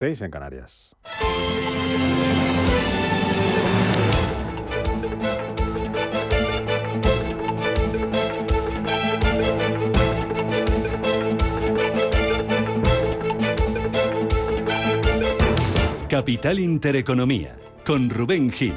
6 en Canarias. Capital Intereconomía, con Rubén Gil.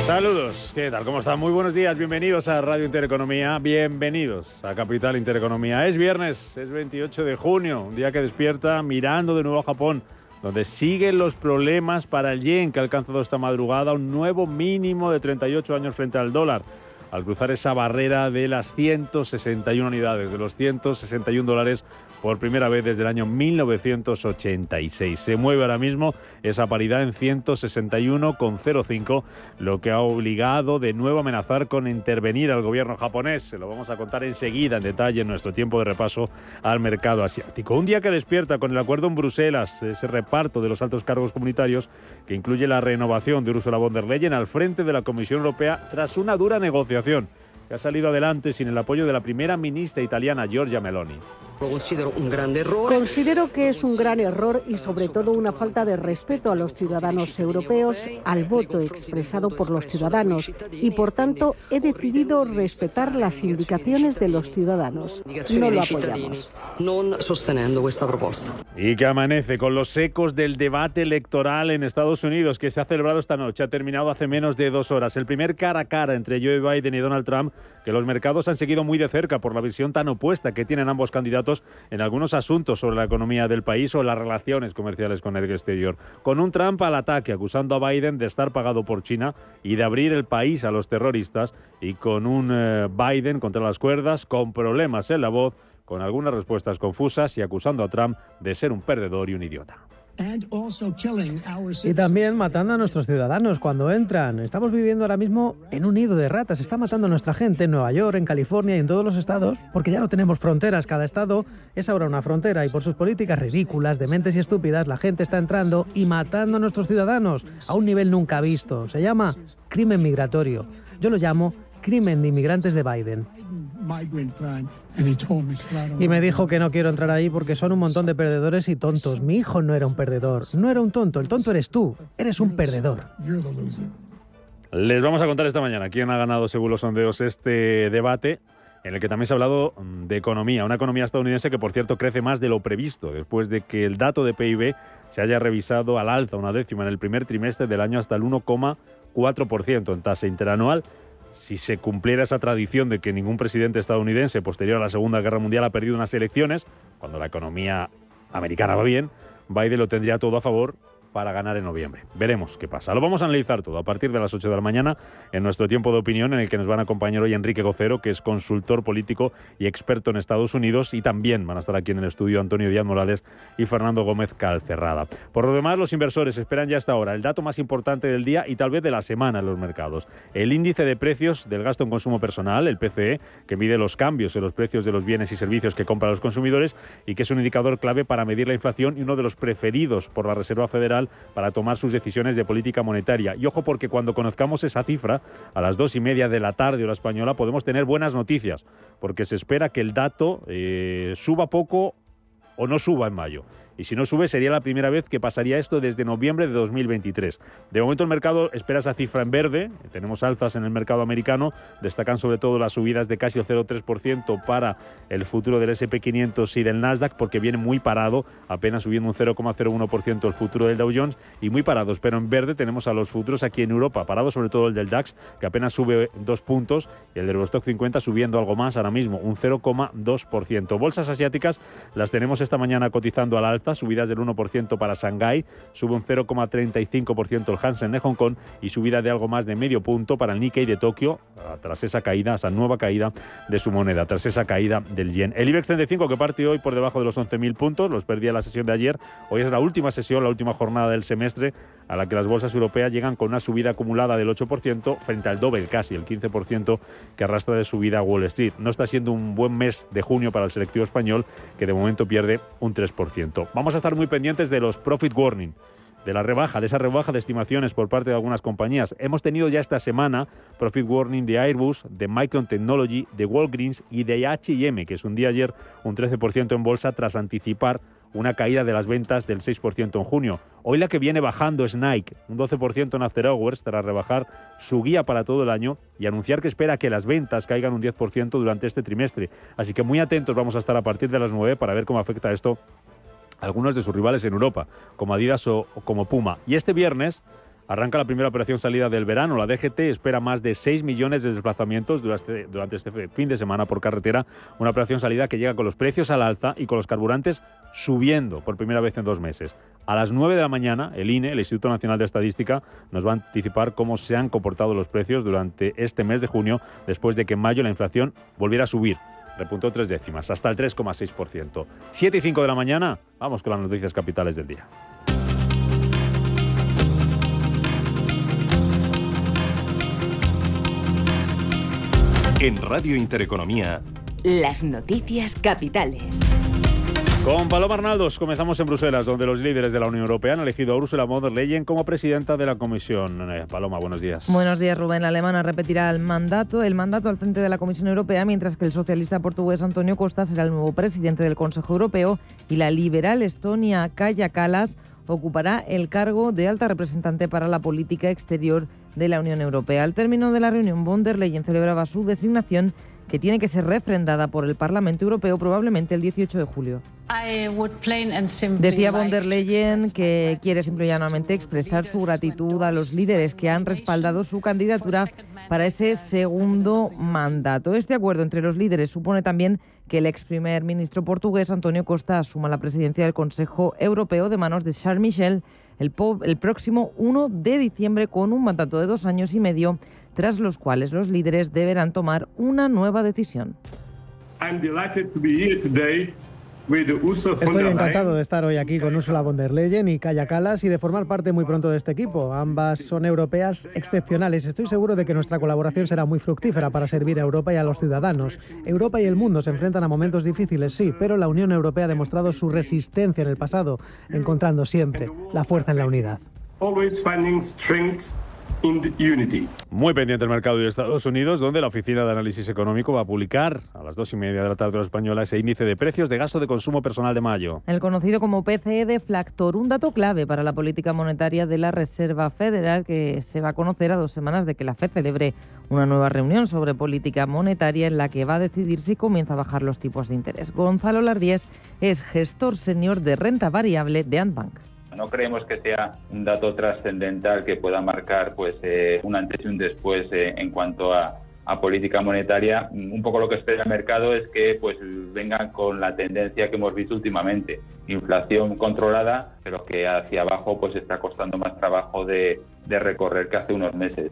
Saludos, ¿qué tal? ¿Cómo están? Muy buenos días, bienvenidos a Radio Intereconomía, bienvenidos a Capital Intereconomía. Es viernes, es 28 de junio, un día que despierta mirando de nuevo a Japón, donde siguen los problemas para el yen, que ha alcanzado esta madrugada un nuevo mínimo de 38 años frente al dólar, al cruzar esa barrera de las 161 unidades, de los 161 dólares por primera vez desde el año 1986. Se mueve ahora mismo esa paridad en 161,05, lo que ha obligado de nuevo a amenazar con intervenir al gobierno japonés. Se lo vamos a contar enseguida en detalle en nuestro tiempo de repaso al mercado asiático. Un día que despierta con el acuerdo en Bruselas, ese reparto de los altos cargos comunitarios que incluye la renovación de Ursula von der Leyen al frente de la Comisión Europea tras una dura negociación que ha salido adelante sin el apoyo de la primera ministra italiana Giorgia Meloni. Considero un gran error. Considero que es un gran error y sobre todo una falta de respeto a los ciudadanos europeos, al voto expresado por los ciudadanos, y por tanto he decidido respetar las indicaciones de los ciudadanos. No lo apoyamos. No sosteniendo esta propuesta. Y que amanece con los ecos del debate electoral en Estados Unidos que se ha celebrado esta noche. Ha terminado hace menos de 2 horas. El primer cara a cara entre Joe Biden y Donald Trump, que los mercados han seguido muy de cerca por la visión tan opuesta que tienen ambos candidatos en algunos asuntos sobre la economía del país o las relaciones comerciales con el exterior. Con un Trump al ataque, acusando a Biden de estar pagado por China y de abrir el país a los terroristas, y con un Biden contra las cuerdas, con problemas en la voz, con algunas respuestas confusas y acusando a Trump de ser un perdedor y un idiota. Y también matando a nuestros ciudadanos cuando entran. Estamos viviendo ahora mismo en un nido de ratas. Está matando a nuestra gente en Nueva York, en California y en todos los estados, porque ya no tenemos fronteras. Cada estado es ahora una frontera y por sus políticas ridículas, dementes y estúpidas, la gente está entrando y matando a nuestros ciudadanos a un nivel nunca visto. Se llama crimen migratorio. Yo lo llamo crimen de inmigrantes de Biden. Y me dijo que no quiero entrar ahí porque son un montón de perdedores y tontos. Mi hijo no era un perdedor, no era un tonto. El tonto eres tú, eres un perdedor. Les vamos a contar esta mañana quién ha ganado según los sondeos este debate, en el que también se ha hablado de economía. Una economía estadounidense que, por cierto, crece más de lo previsto, después de que el dato de PIB se haya revisado al alza una décima en el primer trimestre del año hasta el 1,4% en tasa interanual. Si se cumpliera esa tradición de que ningún presidente estadounidense posterior a la Segunda Guerra Mundial ha perdido unas elecciones, cuando la economía americana va bien, Biden lo tendría todo a favor para ganar en noviembre. Veremos qué pasa. Lo vamos a analizar todo a partir de las 8 de la mañana en nuestro tiempo de opinión, en el que nos van a acompañar hoy Enrique Gocero, que es consultor político y experto en Estados Unidos, y también van a estar aquí en el estudio Antonio Díaz Morales y Fernando Gómez Calcerrada. Por lo demás, los inversores esperan ya hasta ahora el dato más importante del día y tal vez de la semana en los mercados. El índice de precios del gasto en consumo personal, el PCE, que mide los cambios en los precios de los bienes y servicios que compran los consumidores y que es un indicador clave para medir la inflación y uno de los preferidos por la Reserva Federal para tomar sus decisiones de política monetaria. Y ojo, porque cuando conozcamos esa cifra, a las 2:30 de la tarde hora española, podemos tener buenas noticias, porque se espera que el dato suba poco o no suba en mayo. Y si no sube, sería la primera vez que pasaría esto desde noviembre de 2023. De momento el mercado espera esa cifra en verde. Tenemos alzas en el mercado americano. Destacan sobre todo las subidas de casi el 0,3% para el futuro del S&P 500 y del Nasdaq, porque viene muy parado, apenas subiendo un 0,01% el futuro del Dow Jones, y muy parados. Pero en verde tenemos a los futuros aquí en Europa, parados sobre todo el del DAX, que apenas sube 2 puntos, y el del Eurostoxx 50 subiendo algo más ahora mismo, un 0,2%. Bolsas asiáticas las tenemos esta mañana cotizando al alza, subidas del 1% para Shanghái, sube un 0,35% el Hansen de Hong Kong y subida de algo más de medio punto para el Nikkei de Tokio, tras esa caída, esa nueva caída de su moneda, tras esa caída del yen. El IBEX 35, que parte hoy por debajo de los 11.000 puntos, los perdía la sesión de ayer. Hoy es la última sesión, la última jornada del semestre, a la que las bolsas europeas llegan con una subida acumulada del 8% frente al doble, casi el 15% que arrastra de subida a Wall Street. No está siendo un buen mes de junio para el selectivo español, que de momento pierde un 3%. Vamos a estar muy pendientes de los profit warning de esa rebaja de estimaciones por parte de algunas compañías. Hemos tenido ya esta semana profit warning de Airbus, de Micron Technology, de Walgreens y de H&M, que se hundía ayer un 13% en bolsa tras anticipar una caída de las ventas del 6% en junio. Hoy la que viene bajando es Nike, un 12% en After Hours, tras rebajar su guía para todo el año y anunciar que espera que las ventas caigan un 10% durante este trimestre. Así que muy atentos vamos a estar a partir de las 9 para ver cómo afecta esto a algunos de sus rivales en Europa, como Adidas o como Puma. Y este viernes arranca la primera operación salida del verano. La DGT espera más de 6 millones de desplazamientos durante este fin de semana por carretera. Una operación salida que llega con los precios al alza y con los carburantes subiendo por primera vez en 2 meses. A las 9 de la mañana, el INE, el Instituto Nacional de Estadística, nos va a anticipar cómo se han comportado los precios durante este mes de junio, después de que en mayo la inflación volviera a subir. Repuntó 3 décimas, hasta el 3,6%. 7 y 5 de la mañana, vamos con las noticias capitales del día. En Radio Intereconomía, las noticias capitales. Con Paloma Arnaldos comenzamos en Bruselas, donde los líderes de la Unión Europea han elegido a Ursula von der Leyen como presidenta de la Comisión. Paloma, buenos días. Buenos días, Rubén. La alemana repetirá el mandato al frente de la Comisión Europea, mientras que el socialista portugués António Costa será el nuevo presidente del Consejo Europeo y la liberal estonia Kaja Kallas ocupará el cargo de alta representante para la política exterior de la Unión Europea. Al término de la reunión, von der Leyen celebraba su designación, que tiene que ser refrendada por el Parlamento Europeo probablemente el 18 de julio. Decía von der Leyen que quiere simple y llanamente expresar su gratitud a los líderes que han respaldado su candidatura para ese segundo mandato. Este acuerdo entre los líderes supone también que el ex primer ministro portugués António Costa asuma la presidencia del Consejo Europeo de manos de Charles Michel el próximo 1 de diciembre con un mandato de 2 años y medio, tras los cuales los líderes deberán tomar una nueva decisión. Estoy encantado de estar hoy aquí con Ursula von der Leyen y Kaja Kallas y de formar parte muy pronto de este equipo. Ambas son europeas excepcionales. Estoy seguro de que nuestra colaboración será muy fructífera para servir a Europa y a los ciudadanos. Europa y el mundo se enfrentan a momentos difíciles, sí, pero la Unión Europea ha demostrado su resistencia en el pasado, encontrando siempre la fuerza en la unidad. Muy pendiente el mercado de Estados Unidos, donde la Oficina de Análisis Económico va a publicar a las 2:30 de la tarde hora española ese índice de precios de gasto de consumo personal de mayo. El conocido como PCE deflactor, un dato clave para la política monetaria de la Reserva Federal, que se va a conocer a 2 semanas de que la FED celebre una nueva reunión sobre política monetaria en la que va a decidir si comienza a bajar los tipos de interés. Gonzalo Lardíez es gestor senior de renta variable de Ant Bank. No creemos que sea un dato trascendental que pueda marcar un antes y un después en cuanto a política monetaria. Un poco lo que espera el mercado es que vengan con la tendencia que hemos visto últimamente. Inflación controlada, pero que hacia abajo está costando más trabajo de recorrer que hace unos meses.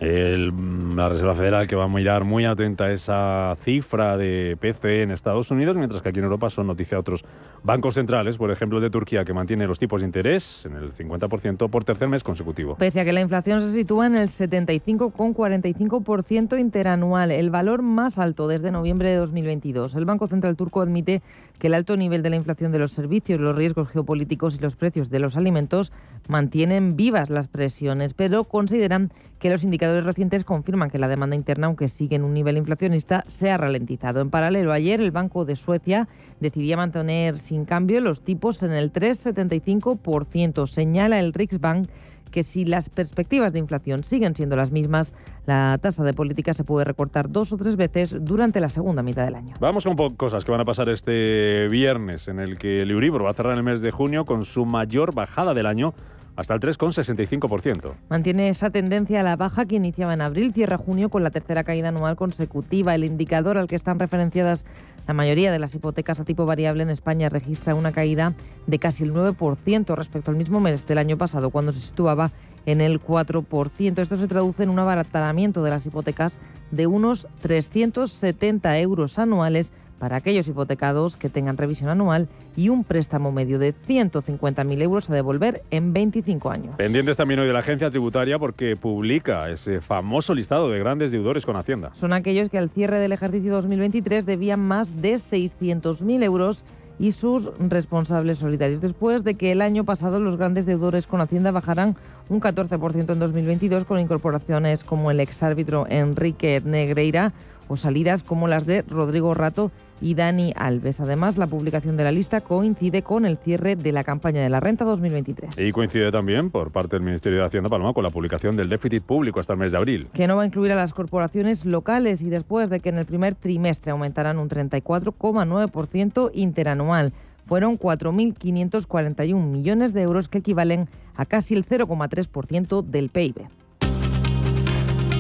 La Reserva Federal, que va a mirar muy atenta a esa cifra de PCE en Estados Unidos, mientras que aquí en Europa son noticia otros bancos centrales, por ejemplo el de Turquía, que mantiene los tipos de interés en el 50% por tercer mes consecutivo. Pese a que la inflación se sitúa en el 75,45% interanual, el valor más alto desde noviembre de 2022. El Banco Central turco admite que el alto nivel de la inflación de los servicios, los riesgos geopolíticos y los precios de los alimentos mantienen vivas las presiones, pero consideran que los indicadores recientes confirman que la demanda interna, aunque sigue en un nivel inflacionista, se ha ralentizado. En paralelo, ayer el Banco de Suecia decidía mantener sin cambio los tipos en el 3,75%. Señala el Riksbank que si las perspectivas de inflación siguen siendo las mismas, la tasa de política se puede recortar 2 o 3 veces durante la segunda mitad del año. Vamos con cosas que van a pasar este viernes, en el que el Euribor va a cerrar el mes de junio con su mayor bajada del año, hasta el 3,65%. Mantiene esa tendencia a la baja que iniciaba en abril, cierra junio con la tercera caída anual consecutiva. El indicador al que están referenciadas la mayoría de las hipotecas a tipo variable en España registra una caída de casi el 9% respecto al mismo mes del año pasado, cuando se situaba en el 4%. Esto se traduce en un abaratamiento de las hipotecas de unos 370 euros anuales para aquellos hipotecados que tengan revisión anual y un préstamo medio de 150.000 euros a devolver en 25 años. Pendientes también hoy de la agencia tributaria, porque publica ese famoso listado de grandes deudores con Hacienda. Son aquellos que al cierre del ejercicio 2023 debían más de 600.000 euros y sus responsables solidarios, después de que el año pasado los grandes deudores con Hacienda bajaran un 14% en 2022, con incorporaciones como el exárbitro Enrique Negreira o salidas como las de Rodrigo Rato y Dani Alves. Además, la publicación de la lista coincide con el cierre de la campaña de la renta 2023. Y coincide también, por parte del Ministerio de Hacienda, Paloma, con la publicación del déficit público hasta el mes de abril. Que no va a incluir a las corporaciones locales y después de que en el primer trimestre aumentaran un 34,9% interanual. Fueron 4.541 millones de euros, que equivalen a casi el 0,3% del PIB.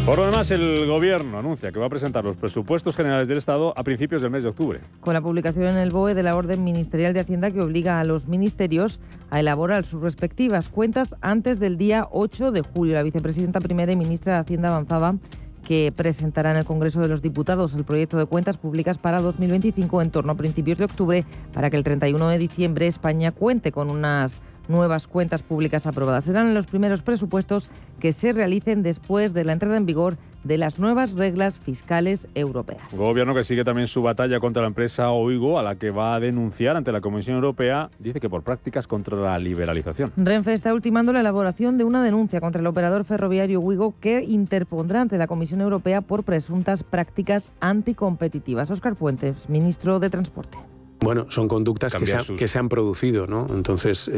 Por lo demás, el Gobierno anuncia que va a presentar los presupuestos generales del Estado a principios del mes de octubre. Con la publicación en el BOE de la Orden Ministerial de Hacienda, que obliga a los ministerios a elaborar sus respectivas cuentas antes del día 8 de julio. La vicepresidenta primera y ministra de Hacienda avanzaba que presentará en el Congreso de los Diputados el proyecto de cuentas públicas para 2025 en torno a principios de octubre, para que el 31 de diciembre España cuente con unas nuevas cuentas públicas aprobadas. Serán los primeros presupuestos que se realicen después de la entrada en vigor de las nuevas reglas fiscales europeas. Gobierno que sigue también su batalla contra la empresa Oigo, a la que va a denunciar ante la Comisión Europea, dice que por prácticas contra la liberalización. Renfe está ultimando la elaboración de una denuncia contra el operador ferroviario Ouigo, que interpondrá ante la Comisión Europea por presuntas prácticas anticompetitivas. Óscar Puentes, ministro de Transporte. Bueno, son conductas que se han producido, ¿no? Entonces,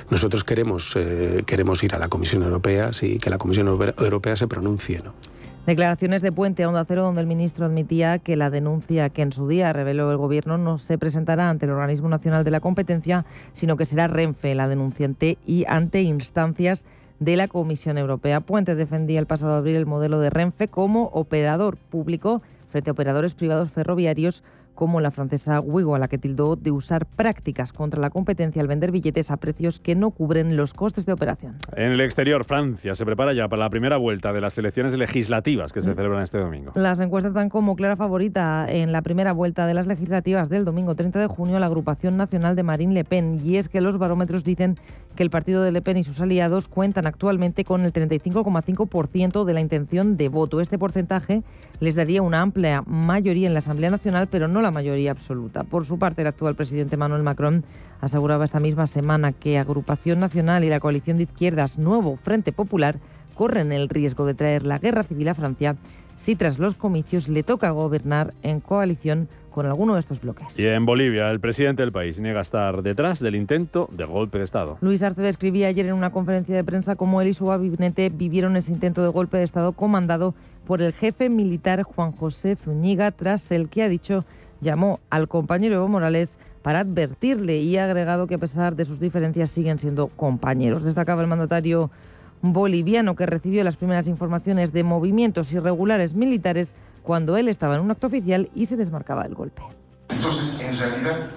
nosotros queremos ir a la Comisión Europea, sí, que la Comisión Europea se pronuncie, ¿no? Declaraciones de Puente a Onda Cero, donde el ministro admitía que la denuncia que en su día reveló el Gobierno no se presentará ante el Organismo Nacional de la Competencia, sino que será Renfe la denunciante y ante instancias de la Comisión Europea. Puente defendía el pasado abril el modelo de Renfe como operador público frente a operadores privados ferroviarios como la francesa Ouigo, a la que tildó de usar prácticas contra la competencia al vender billetes a precios que no cubren los costes de operación. En el exterior, Francia se prepara ya para la primera vuelta de las elecciones legislativas que se celebran este domingo. Las encuestas dan como clara favorita en la primera vuelta de las legislativas del domingo 30 de junio a la agrupación nacional de Marine Le Pen, y es que los barómetros dicen que el partido de Le Pen y sus aliados cuentan actualmente con el 35,5% de la intención de voto. Este porcentaje les daría una amplia mayoría en la Asamblea Nacional, pero no la mayoría absoluta. Por su parte, el actual presidente Emmanuel Macron aseguraba esta misma semana que Agrupación Nacional y la coalición de izquierdas Nuevo Frente Popular corren el riesgo de traer la guerra civil a Francia si tras los comicios le toca gobernar en coalición con alguno de estos bloques. Y en Bolivia, el presidente del país niega estar detrás del intento de golpe de Estado. Luis Arce describía ayer en una conferencia de prensa cómo él y su gabinete vivieron ese intento de golpe de Estado comandado por el jefe militar Juan José Zúñiga, tras el que ha dicho llamó al compañero Evo Morales para advertirle, y ha agregado que a pesar de sus diferencias siguen siendo compañeros. Destacaba el mandatario boliviano que recibió las primeras informaciones de movimientos irregulares militares cuando él estaba en un acto oficial y se desmarcaba del golpe. Entonces, en realidad,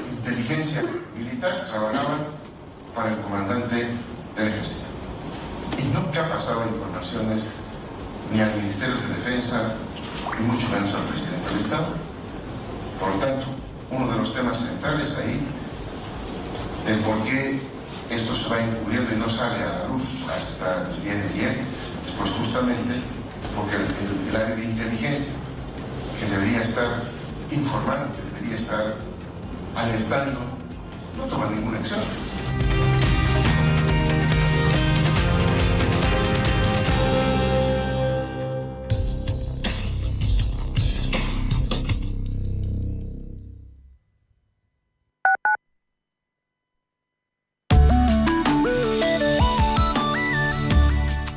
inteligencia militar trabajaba para el comandante del ejército. Y nunca pasaba informaciones ni al Ministerio de Defensa, ni mucho menos al presidente del Estado. Por lo tanto, uno de los temas centrales ahí, del por qué esto se va encubriendo y no sale a la luz hasta el día de ayer, es pues justamente porque el área de inteligencia, que debería estar informando, que debería estar alertando, no toma ninguna acción.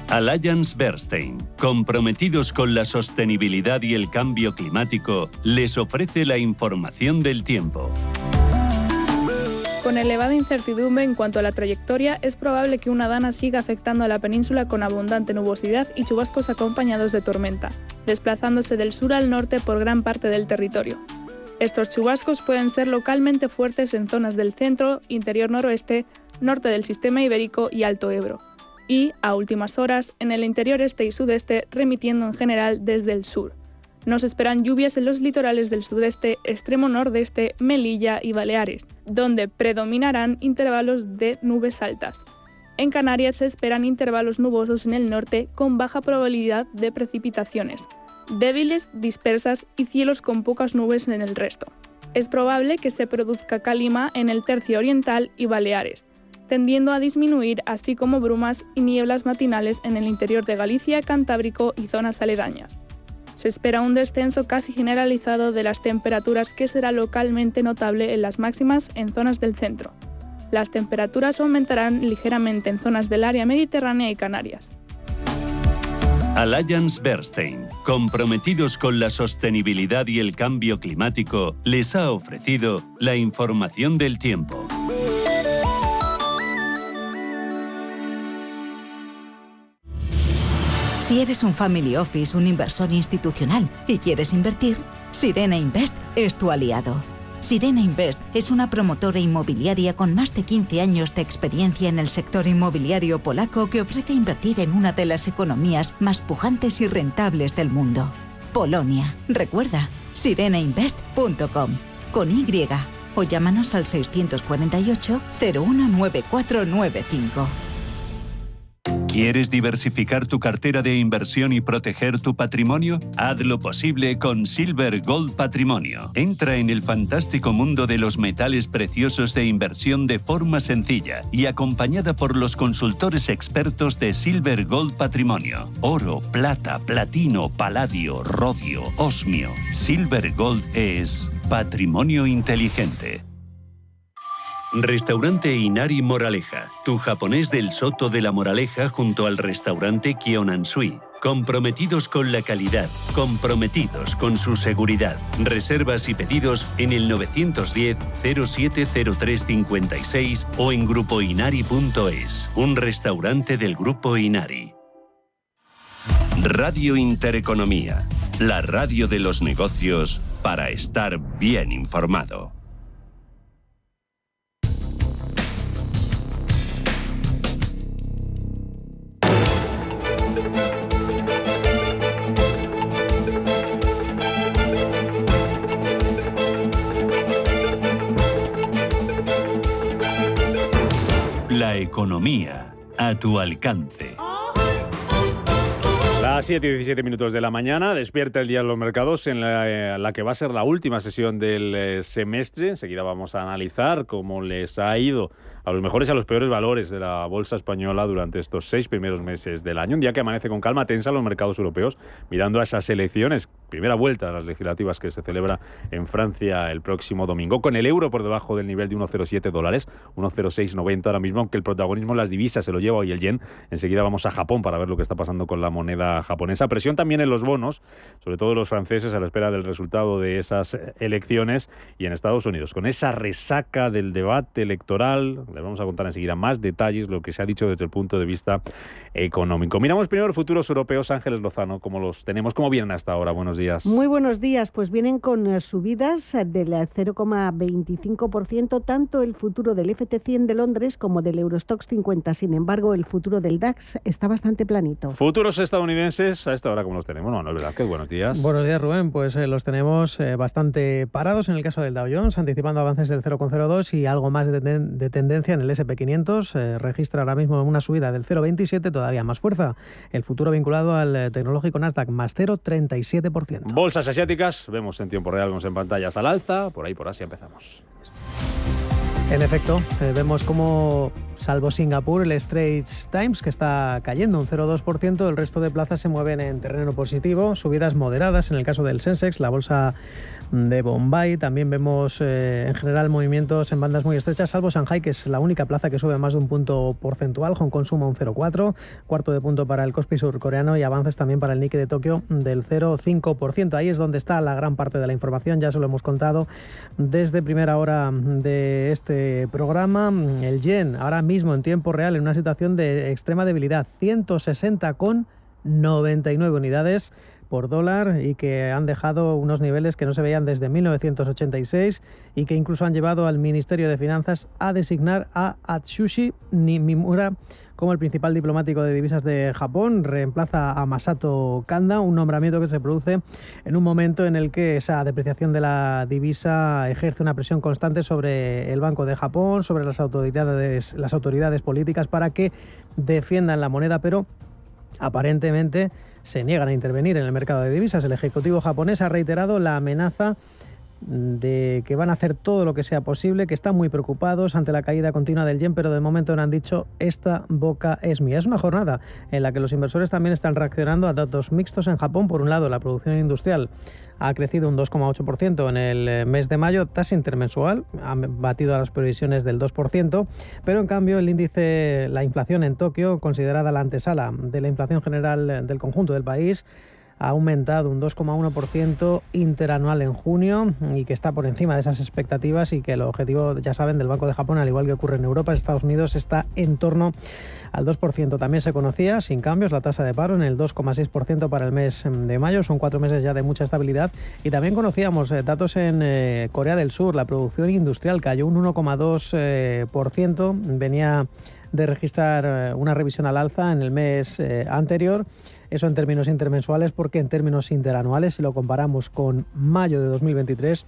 Allianz Bernstein, comprometidos con la sostenibilidad y el cambio climático, les ofrece la información del tiempo. Con elevada incertidumbre en cuanto a la trayectoria, es probable que una dana siga afectando a la península con abundante nubosidad y chubascos acompañados de tormenta, desplazándose del sur al norte por gran parte del territorio. Estos chubascos pueden ser localmente fuertes en zonas del centro, interior noroeste, norte del sistema ibérico y Alto Ebro, y, a últimas horas, en el interior este y sudeste, remitiendo en general desde el sur. Nos esperan lluvias en los litorales del sudeste, extremo nordeste, Melilla y Baleares, donde predominarán intervalos de nubes altas. En Canarias se esperan intervalos nubosos en el norte con baja probabilidad de precipitaciones, débiles, dispersas y cielos con pocas nubes en el resto. Es probable que se produzca calima en el tercio oriental y Baleares, tendiendo a disminuir, así como brumas y nieblas matinales en el interior de Galicia, Cantábrico y zonas aledañas. Se espera un descenso casi generalizado de las temperaturas que será localmente notable en las máximas en zonas del centro. Las temperaturas aumentarán ligeramente en zonas del área mediterránea y Canarias. Allianz Bernstein, comprometidos con la sostenibilidad y el cambio climático, les ha ofrecido la información del tiempo. Si eres un family office, un inversor institucional y quieres invertir, Sirena Invest es tu aliado. Sirena Invest es una promotora inmobiliaria con más de 15 años de experiencia en el sector inmobiliario polaco que ofrece invertir en una de las economías más pujantes y rentables del mundo. Polonia. Recuerda, sirenainvest.com con Y o llámanos al 648 019495. ¿Quieres diversificar tu cartera de inversión y proteger tu patrimonio? Haz lo posible con Silver Gold Patrimonio. Entra en el fantástico mundo de los metales preciosos de inversión de forma sencilla y acompañada por los consultores expertos de Silver Gold Patrimonio. Oro, plata, platino, paladio, rodio, osmio. Silver Gold es patrimonio inteligente. Restaurante Inari Moraleja, tu japonés del Soto de la Moraleja junto al restaurante Kyonansui. Comprometidos con la calidad, comprometidos con su seguridad. Reservas y pedidos en el 910-070356 o en grupoinari.es. Un restaurante del Grupo Inari. Radio Intereconomía, la radio de los negocios para estar bien informado. La economía a tu alcance. Las 7 y 17 minutos de la mañana, despierta el día en los mercados en la que va a ser la última sesión del semestre. Enseguida vamos a analizar cómo les ha ido a los mejores y a los peores valores de la bolsa española durante estos 6 primeros meses del año. Un día que amanece con calma tensa en los mercados europeos, mirando a esas elecciones, primera vuelta a las legislativas que se celebra en Francia el próximo domingo, con el euro por debajo del nivel de $1,07, 1,0690 ahora mismo, aunque el protagonismo en las divisas se lo lleva hoy el yen. Enseguida vamos a Japón para ver lo que está pasando con la moneda japonesa. Presión también en los bonos, sobre todo los franceses, a la espera del resultado de esas elecciones, y en Estados Unidos, con esa resaca del debate electoral. Les vamos a contar enseguida más detalles, lo que se ha dicho desde el punto de vista económico. Miramos primero los futuros europeos. Ángeles Lozano, ¿cómo los tenemos? ¿Cómo vienen hasta ahora? Buenos días. Muy buenos días. Pues vienen con subidas del 0,25%, tanto el futuro del FT100 de Londres como del Eurostoxx 50. Sin embargo, el futuro del DAX está bastante planito. Futuros estadounidenses, a esta hora, ¿cómo los tenemos? No, es verdad. Qué buenos días. Buenos días, Rubén. Pues los tenemos bastante parados en el caso del Dow Jones, anticipando avances del 0,02 y algo más de tendencia en el S&P 500. Registra ahora mismo una subida del 0,27, todavía más fuerza. El futuro vinculado al tecnológico Nasdaq, más 0,37%. Bolsas asiáticas, vemos en tiempo real, vemos en pantallas al alza. Por ahí, por Asia empezamos. En efecto, vemos como, salvo Singapur, el Straits Times, que está cayendo un 0,2%, el resto de plazas se mueven en terreno positivo, subidas moderadas en el caso del Sensex, la bolsa de Bombay. También vemos en general movimientos en bandas muy estrechas, salvo Shanghai, que es la única plaza que sube más de un punto porcentual. Hong Kong suma un 0,4, cuarto de punto para el Kospi surcoreano y avances también para el Nikkei de Tokio del 0,5%. Ahí es donde está la gran parte de la información, ya se lo hemos contado desde primera hora de este programa. El yen ahora mismo en tiempo real en una situación de extrema debilidad, 160,99 unidades por dólar, y que han dejado unos niveles que no se veían desde 1986 y que incluso han llevado al Ministerio de Finanzas a designar a Atsushi Mimura como el principal diplomático de divisas de Japón. Reemplaza a Masato Kanda, un nombramiento que se produce en un momento en el que esa depreciación de la divisa ejerce una presión constante sobre el Banco de Japón, sobre las autoridades políticas para que defiendan la moneda, pero aparentemente se niegan a intervenir en el mercado de divisas. El ejecutivo japonés ha reiterado la amenaza de que van a hacer todo lo que sea posible, que están muy preocupados ante la caída continua del yen, pero de momento no han dicho esta boca es mía. Es una jornada en la que los inversores también están reaccionando a datos mixtos en Japón. Por un lado, la producción industrial ha crecido un 2,8% en el mes de mayo, tasa intermensual, ha batido a las previsiones del 2%, pero en cambio el índice, la inflación en Tokio, considerada la antesala de la inflación general del conjunto del país, ha aumentado un 2,1% interanual en junio y que está por encima de esas expectativas, y que el objetivo, ya saben, del Banco de Japón, al igual que ocurre en Europa, Estados Unidos, está en torno al 2%. También se conocía, sin cambios, la tasa de paro en el 2,6% para el mes de mayo. Son 4 meses ya de mucha estabilidad. Y también conocíamos datos en Corea del Sur. La producción industrial cayó un 1,2%. Venía de registrar una revisión al alza en el mes anterior. Eso en términos intermensuales, porque en términos interanuales, si lo comparamos con mayo de 2023,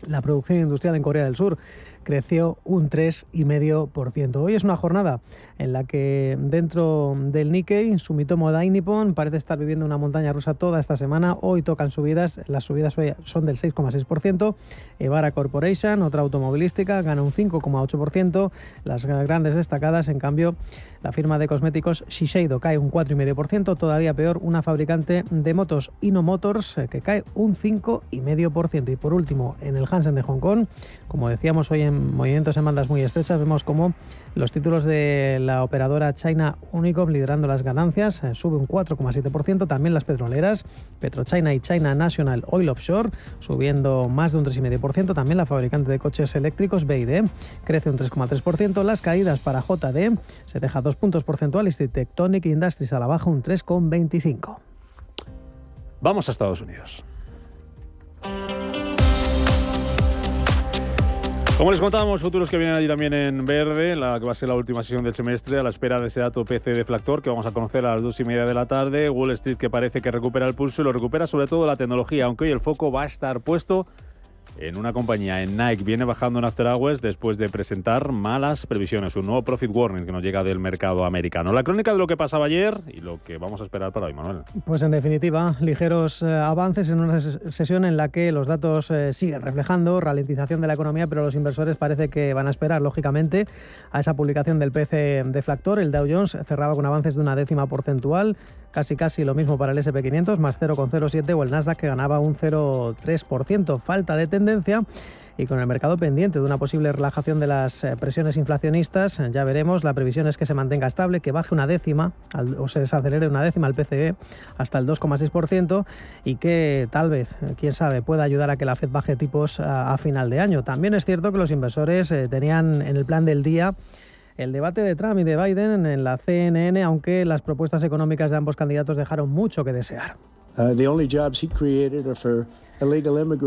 la producción industrial en Corea del Sur creció un 3,5%. Hoy es una jornada en la que dentro del Nikkei, Sumitomo Dai Nippon parece estar viviendo una montaña rusa toda esta semana. Hoy tocan subidas, las subidas hoy son del 6,6%. Ebara Corporation, otra automovilística, gana un 5,8%. Las grandes destacadas, en cambio, la firma de cosméticos Shiseido cae un 4,5%. Todavía peor, una fabricante de motos, Hino Motors, que cae un 5,5%. Y por último, en el Hansen de Hong Kong, como decíamos hoy, en movimientos en bandas muy estrechas, vemos como los títulos de la operadora China Unicom liderando las ganancias, sube un 4,7%. También las petroleras, PetroChina y China National Oil Offshore, subiendo más de un 3,5%. También la fabricante de coches eléctricos BYD crece un 3,3%. Las caídas para JD se deja 2 puntos porcentuales y Tectonic Industries a la baja un 3,25%. Vamos a Estados Unidos. Como les contábamos, futuros que vienen allí también en verde, la que va a ser la última sesión del semestre, a la espera de ese dato PC deflactor que vamos a conocer a las 2:30 de la tarde. Wall Street, que parece que recupera el pulso, y lo recupera sobre todo la tecnología, aunque hoy el foco va a estar puesto en una compañía, en Nike. Viene bajando en After Hours después de presentar malas previsiones, un nuevo profit warning que nos llega del mercado americano. La crónica de lo que pasaba ayer y lo que vamos a esperar para hoy, Manuel. Pues en definitiva, ligeros avances en una sesión en la que los datos siguen reflejando ralentización de la economía, pero los inversores parece que van a esperar, lógicamente, a esa publicación del PCE deflactor. El Dow Jones cerraba con avances de 0,1 porcentual, casi lo mismo para el S&P 500, más 0,07, o el Nasdaq, que ganaba un 0,3%. Falta de tendencia, y con el mercado pendiente de una posible relajación de las presiones inflacionistas. Ya veremos. La previsión es que se mantenga estable, que baje 0,1 o se desacelere 0,1 el PCE hasta el 2,6%, y que tal vez, quién sabe, pueda ayudar a que la Fed baje tipos a final de año. También es cierto que los inversores tenían en el plan del día el debate de Trump y de Biden en la CNN, aunque las propuestas económicas de ambos candidatos dejaron mucho que desear.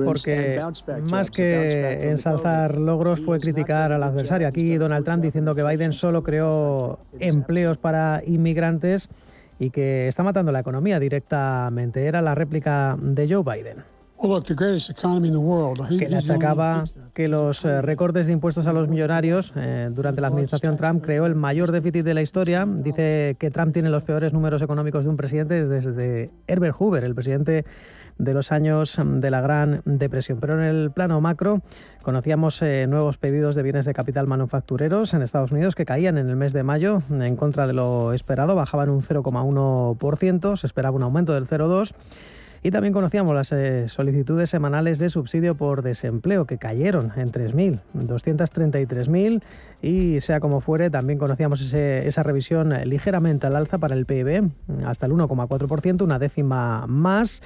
Porque más que ensalzar logros fue criticar al adversario. Aquí Donald Trump diciendo que Biden solo creó empleos para inmigrantes y que está matando la economía directamente. Era la réplica de Joe Biden, que le achacaba que los recortes de impuestos a los millonarios durante la administración Trump creó el mayor déficit de la historia. Dice que Trump tiene los peores números económicos de un presidente desde Herbert Hoover, el presidente de los años de la Gran Depresión. Pero en el plano macro conocíamos nuevos pedidos de bienes de capital manufactureros en Estados Unidos que caían en el mes de mayo en contra de lo esperado, bajaban un 0,1%, se esperaba un aumento del 0,2%. Y también conocíamos las solicitudes semanales de subsidio por desempleo, que cayeron en 233.000, y sea como fuere, también conocíamos esa revisión ligeramente al alza para el PIB, hasta el 1,4%, una décima más.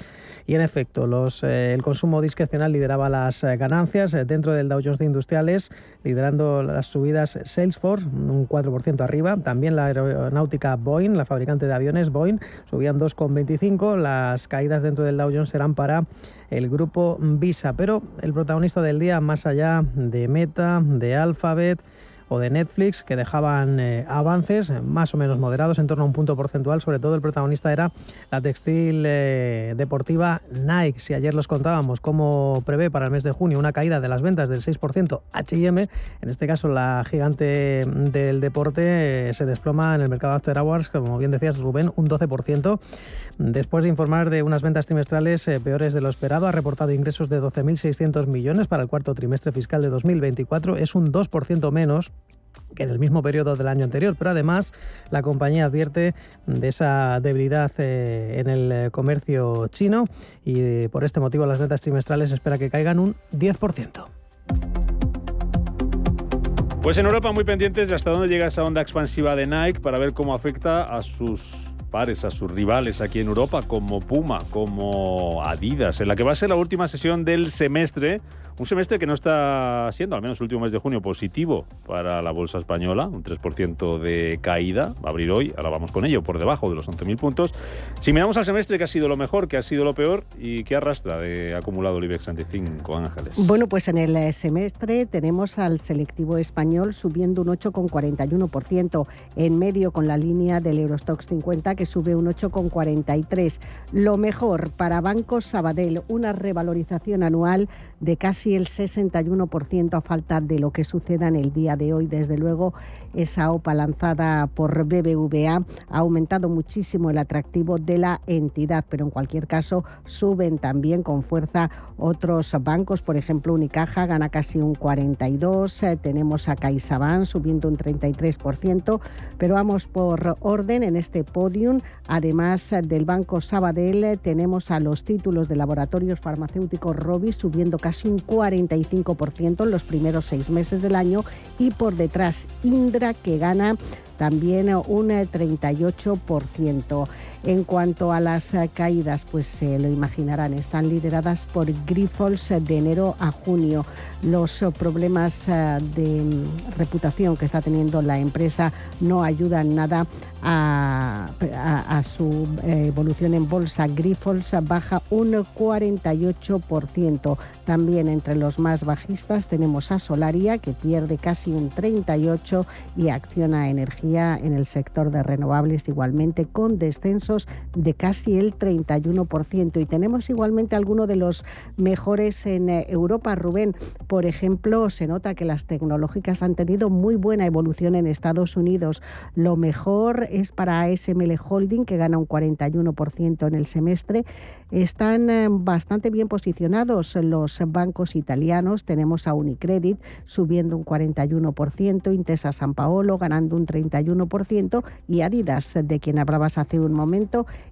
Y en efecto, el consumo discrecional lideraba las ganancias dentro del Dow Jones de Industriales, liderando las subidas Salesforce, un 4% arriba. También la aeronáutica Boeing, la fabricante de aviones Boeing, subían 2,25%. Las caídas dentro del Dow Jones serán para el grupo Visa. Pero el protagonista del día, más allá de Meta, de Alphabet o de Netflix, que dejaban avances más o menos moderados, en torno a un punto porcentual. Sobre todo el protagonista era la textil deportiva Nike. Si ayer los contábamos cómo prevé para el mes de junio una caída de las ventas del 6%, H&M, en este caso la gigante del deporte, se desploma en el mercado After Hours, como bien decías, Rubén, un 12%. Después de informar de unas ventas trimestrales peores de lo esperado, ha reportado ingresos de 12.600 millones para el cuarto trimestre fiscal de 2024. Es un 2% menos que en el mismo periodo del año anterior, pero además la compañía advierte de esa debilidad en el comercio chino y por este motivo las ventas trimestrales espera que caigan un 10%. Pues en Europa muy pendientes de hasta dónde llega esa onda expansiva de Nike para ver cómo afecta a sus pares, a sus rivales aquí en Europa, como Puma, como Adidas, en la que va a ser la última sesión del semestre. Un semestre que no está siendo, al menos el último mes de junio, positivo para la bolsa española, un 3% de caída, va a abrir hoy, ahora vamos con ello, por debajo de los 11.000 puntos. Si miramos al semestre, ¿qué ha sido lo mejor, qué ha sido lo peor y qué arrastra de acumulado el IBEX 35, Ángeles? Bueno, pues en el semestre tenemos al selectivo español subiendo un 8,41%, en medio con la línea del Eurostoxx 50 que sube un 8,43%. Lo mejor para Banco Sabadell, una revalorización anual de casi el 61% a falta de lo que suceda en el día de hoy. Desde luego, esa OPA lanzada por BBVA ha aumentado muchísimo el atractivo de la entidad, pero en cualquier caso suben también con fuerza otros bancos. Por ejemplo, Unicaja gana casi un 42%, tenemos a CaixaBank subiendo un 33%, pero vamos por orden en este podium. Además del Banco Sabadell, tenemos a los títulos de laboratorios farmacéuticos Rovi subiendo casi un 45% en los primeros 6 meses del año, y por detrás Indra, que gana también un 38%. En cuanto a las caídas, pues se lo imaginarán, están lideradas por Grifols de enero a junio. Los problemas de reputación que está teniendo la empresa no ayudan nada a su evolución en bolsa. Grifols baja un 48%. También entre los más bajistas tenemos a Solaria, que pierde casi un 38%, y Acciona Energía en el sector de renovables igualmente con descensos de casi el 31%. Y tenemos igualmente algunos de los mejores en Europa, Rubén. Por ejemplo, se nota que las tecnológicas han tenido muy buena evolución en Estados Unidos. Lo mejor es para ASML Holding, que gana un 41% en el semestre. Están bastante bien posicionados los bancos italianos. Tenemos a Unicredit subiendo un 41%, Intesa Sanpaolo ganando un 31%, y Adidas, de quien hablabas hace un momento,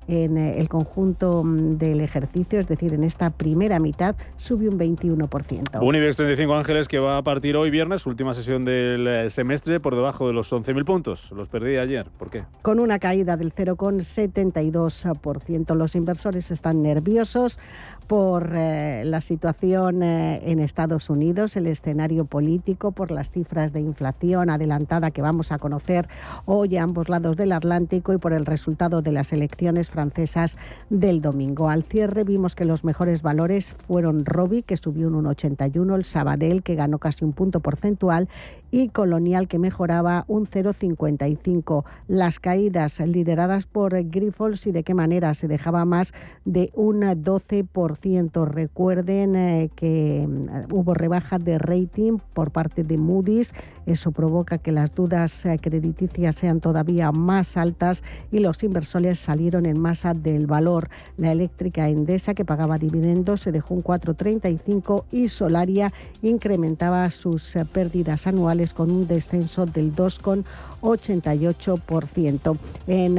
en el conjunto del ejercicio, es decir, en esta primera mitad, sube un 21%. Un IBEX 35, Ángeles, que va a partir hoy viernes, última sesión del semestre, por debajo de los 11.000 puntos. Los perdí ayer. ¿Por qué? Con una caída del 0,72%. Los inversores están nerviosos por la situación en Estados Unidos, el escenario político, por las cifras de inflación adelantada que vamos a conocer hoy a ambos lados del Atlántico, y por el resultado de las elecciones francesas del domingo. Al cierre vimos que los mejores valores fueron Rovi, que subió un 1,81%, el Sabadell, que ganó casi un punto porcentual, y Colonial, que mejoraba un 0,55%. Las caídas lideradas por Grifols, y de qué manera, se dejaba más de un 12%. Recuerden que hubo rebaja de rating por parte de Moody's. Eso provoca que las dudas crediticias sean todavía más altas y los inversores salieron en masa del valor. La eléctrica Endesa, que pagaba dividendos, se dejó un 4,35%, y Solaria incrementaba sus pérdidas anuales con un descenso del 2,88%. En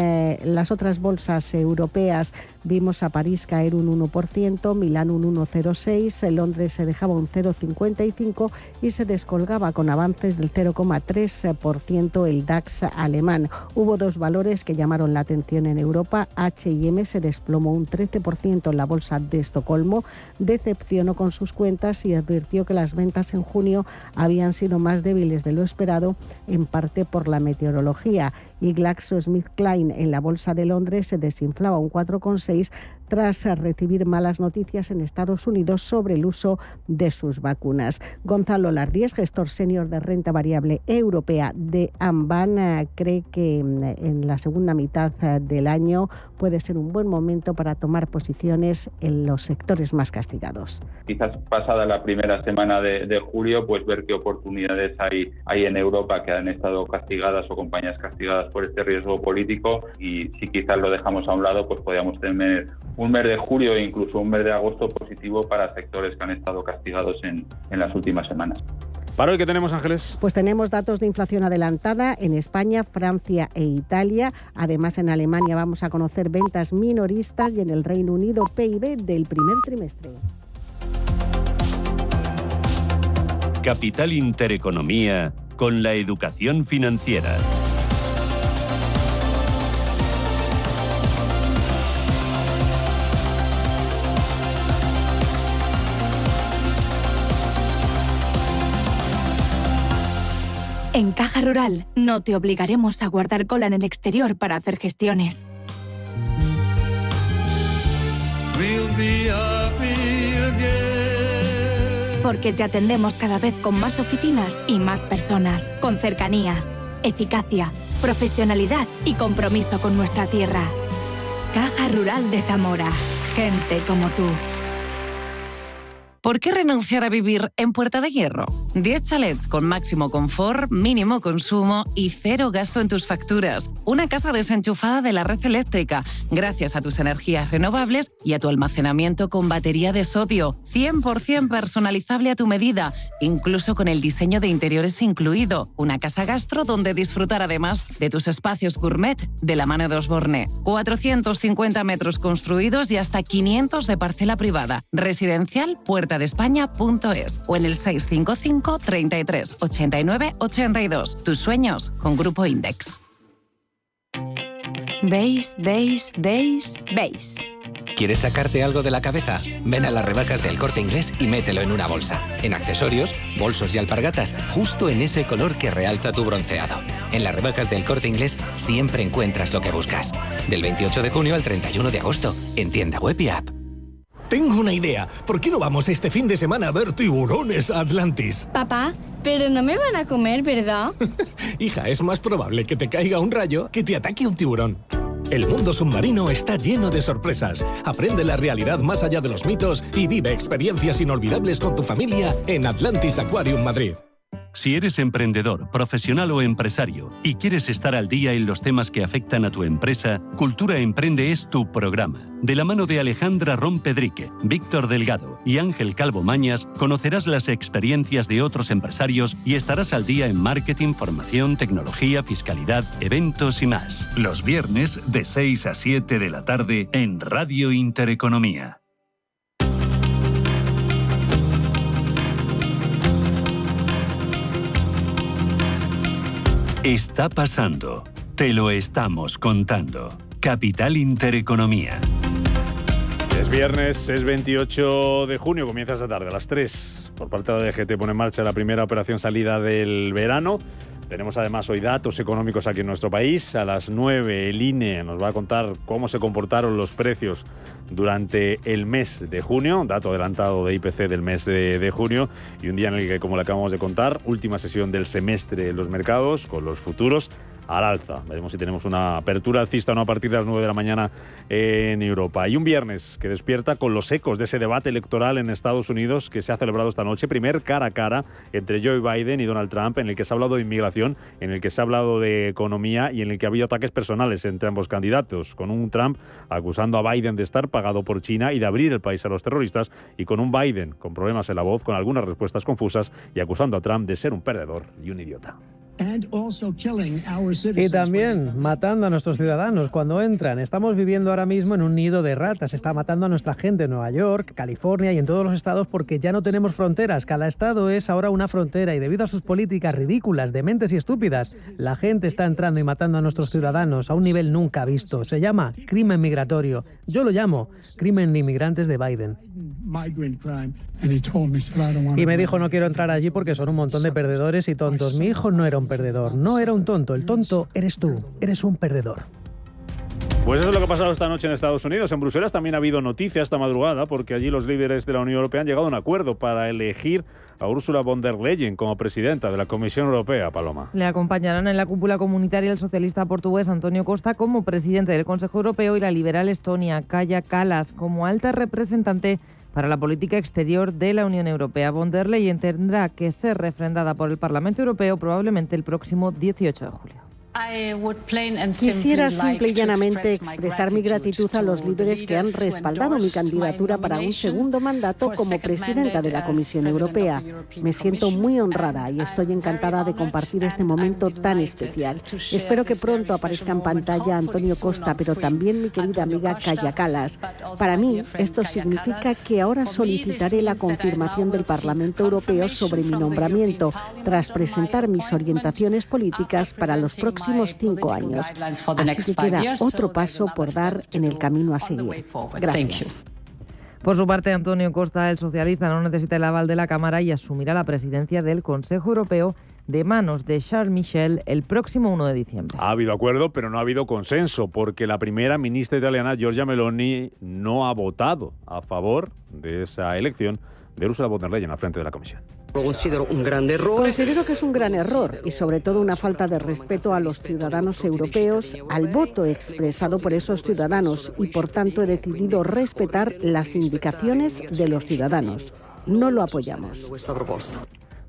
las otras bolsas europeas vimos a París caer un 1%, Milán un 1,06%, Londres se dejaba un 0,55% y se descolgaba con avances del 0,3% el DAX alemán. Hubo dos valores que llamaron la atención en Europa. H&M se desplomó un 13% en la bolsa de Estocolmo, decepcionó con sus cuentas y advirtió que las ventas en junio habían sido más débiles de lo esperado, en parte por la meteorología. Y GlaxoSmithKline en la bolsa de Londres se desinflaba un 4,6%, tras recibir malas noticias en Estados Unidos sobre el uso de sus vacunas. Gonzalo Lardíez, gestor senior de renta variable europea de Amban, cree que en la segunda mitad del año puede ser un buen momento para tomar posiciones en los sectores más castigados. Quizás pasada la primera semana de julio, pues ver qué oportunidades hay en Europa que han estado castigadas o compañías castigadas por este riesgo político, y si quizás lo dejamos a un lado, pues podríamos tener un mes de julio e incluso un mes de agosto positivo para sectores que han estado castigados en las últimas semanas. ¿Para hoy qué tenemos, Ángeles? Pues tenemos datos de inflación adelantada en España, Francia e Italia. Además, en Alemania vamos a conocer ventas minoristas y en el Reino Unido PIB del primer trimestre. Capital Intereconomía con la educación financiera. En Caja Rural no te obligaremos a guardar cola en el exterior para hacer gestiones. Porque te atendemos cada vez con más oficinas y más personas, con cercanía, eficacia, profesionalidad y compromiso con nuestra tierra. Caja Rural de Zamora. Gente como tú. ¿Por qué renunciar a vivir en Puerta de Hierro? 10 chalets con máximo confort, mínimo consumo y cero gasto en tus facturas. Una casa desenchufada de la red eléctrica, gracias a tus energías renovables y a tu almacenamiento con batería de sodio. 100% personalizable a tu medida, incluso con el diseño de interiores incluido. Una casa gastro donde disfrutar además de tus espacios gourmet de la mano de Osborne. 450 metros construidos y hasta 500 de parcela privada. Residencial puertadespaña.es o en el 655 33 89 82. Tus sueños con Grupo Index. ¿Veis? ¿Quieres sacarte algo de la cabeza? Ven a las rebajas del Corte Inglés y mételo en una bolsa. En accesorios, bolsos y alpargatas, justo en ese color que realza tu bronceado. En las rebajas del Corte Inglés siempre encuentras lo que buscas. Del 28 de junio al 31 de agosto, en tienda web y app. Tengo una idea. ¿Por qué no vamos este fin de semana a ver tiburones a Atlantis? Papá, pero no me van a comer, ¿verdad? Hija, es más probable que te caiga un rayo que te ataque un tiburón. El mundo submarino está lleno de sorpresas. Aprende la realidad más allá de los mitos y vive experiencias inolvidables con tu familia en Atlantis Aquarium Madrid. Si eres emprendedor, profesional o empresario y quieres estar al día en los temas que afectan a tu empresa, Cultura Emprende es tu programa. De la mano de Alejandra Rompedrique, Víctor Delgado y Ángel Calvo Mañas, conocerás las experiencias de otros empresarios y estarás al día en marketing, formación, tecnología, fiscalidad, eventos y más. Los viernes de 6 a 7 de la tarde en Radio Intereconomía. Está pasando. Te lo estamos contando. Capital Intereconomía. Es viernes, es 28 de junio, comienza esta tarde a las 3. Por parte de DGT pone en marcha la primera operación salida del verano. Tenemos además hoy datos económicos aquí en nuestro país. A las 9 el INE nos va a contar cómo se comportaron los precios durante el mes de junio, dato adelantado de IPC del mes de junio, y un día en el que, como le acabamos de contar, última sesión del semestre en los mercados, con los futuros al alza. Veremos si tenemos una apertura alcista o no a partir de las 9 de la mañana en Europa. Y un viernes que despierta con los ecos de ese debate electoral en Estados Unidos que se ha celebrado esta noche. Primer cara a cara entre Joe Biden y Donald Trump, en el que se ha hablado de inmigración, en el que se ha hablado de economía y en el que ha habido ataques personales entre ambos candidatos, con un Trump acusando a Biden de estar pagado por China y de abrir el país a los terroristas, y con un Biden con problemas en la voz, con algunas respuestas confusas y acusando a Trump de ser un perdedor y un idiota. Y también matando a nuestros ciudadanos cuando entran. Estamos viviendo ahora mismo en un nido de ratas. Está matando a nuestra gente en Nueva York, California y en todos los estados porque ya no tenemos fronteras. Cada estado es ahora una frontera y debido a sus políticas ridículas, dementes y estúpidas, la gente está entrando y matando a nuestros ciudadanos a un nivel nunca visto. Se llama crimen migratorio. Yo lo llamo crimen de inmigrantes de Biden. Y me dijo no quiero entrar allí porque son un montón de perdedores y tontos. Mi hijo no era un perdedor, no era un tonto. El tonto eres tú, eres un perdedor. Pues eso es lo que ha pasado esta noche en Estados Unidos. En Bruselas también ha habido noticia esta madrugada porque allí los líderes de la Unión Europea han llegado a un acuerdo para elegir a Ursula von der Leyen como presidenta de la Comisión Europea, Paloma. Le acompañarán en la cúpula comunitaria el socialista portugués Antonio Costa como presidente del Consejo Europeo y la liberal estonia Kaja Kallas como alta representante para la política exterior de la Unión Europea. Von der Leyen tendrá que ser refrendada por el Parlamento Europeo probablemente el próximo 18 de julio. Quisiera simple y llanamente expresar mi gratitud a los líderes que han respaldado mi candidatura para un segundo mandato como presidenta de la Comisión Europea. Me siento muy honrada y estoy encantada de compartir este momento tan especial. Espero que pronto aparezca en pantalla Antonio Costa, pero también mi querida amiga Kaja Kallas. Para mí, esto significa que ahora solicitaré la confirmación del Parlamento Europeo sobre mi nombramiento, tras presentar mis orientaciones políticas para los próximos 5 años. Así que queda otro paso por dar en el camino a seguir. Gracias. Por su parte, Antonio Costa, el socialista, no necesita el aval de la Cámara y asumirá la presidencia del Consejo Europeo de manos de Charles Michel el próximo 1 de diciembre. Ha habido acuerdo, pero no ha habido consenso, porque la primera ministra italiana, Giorgia Meloni, no ha votado a favor de esa elección de Ursula von der Leyen al frente de la Comisión. Considero un gran error. Considero que es un gran error y sobre todo una falta de respeto a los ciudadanos europeos, al voto expresado por esos ciudadanos y por tanto he decidido respetar las indicaciones de los ciudadanos. No lo apoyamos.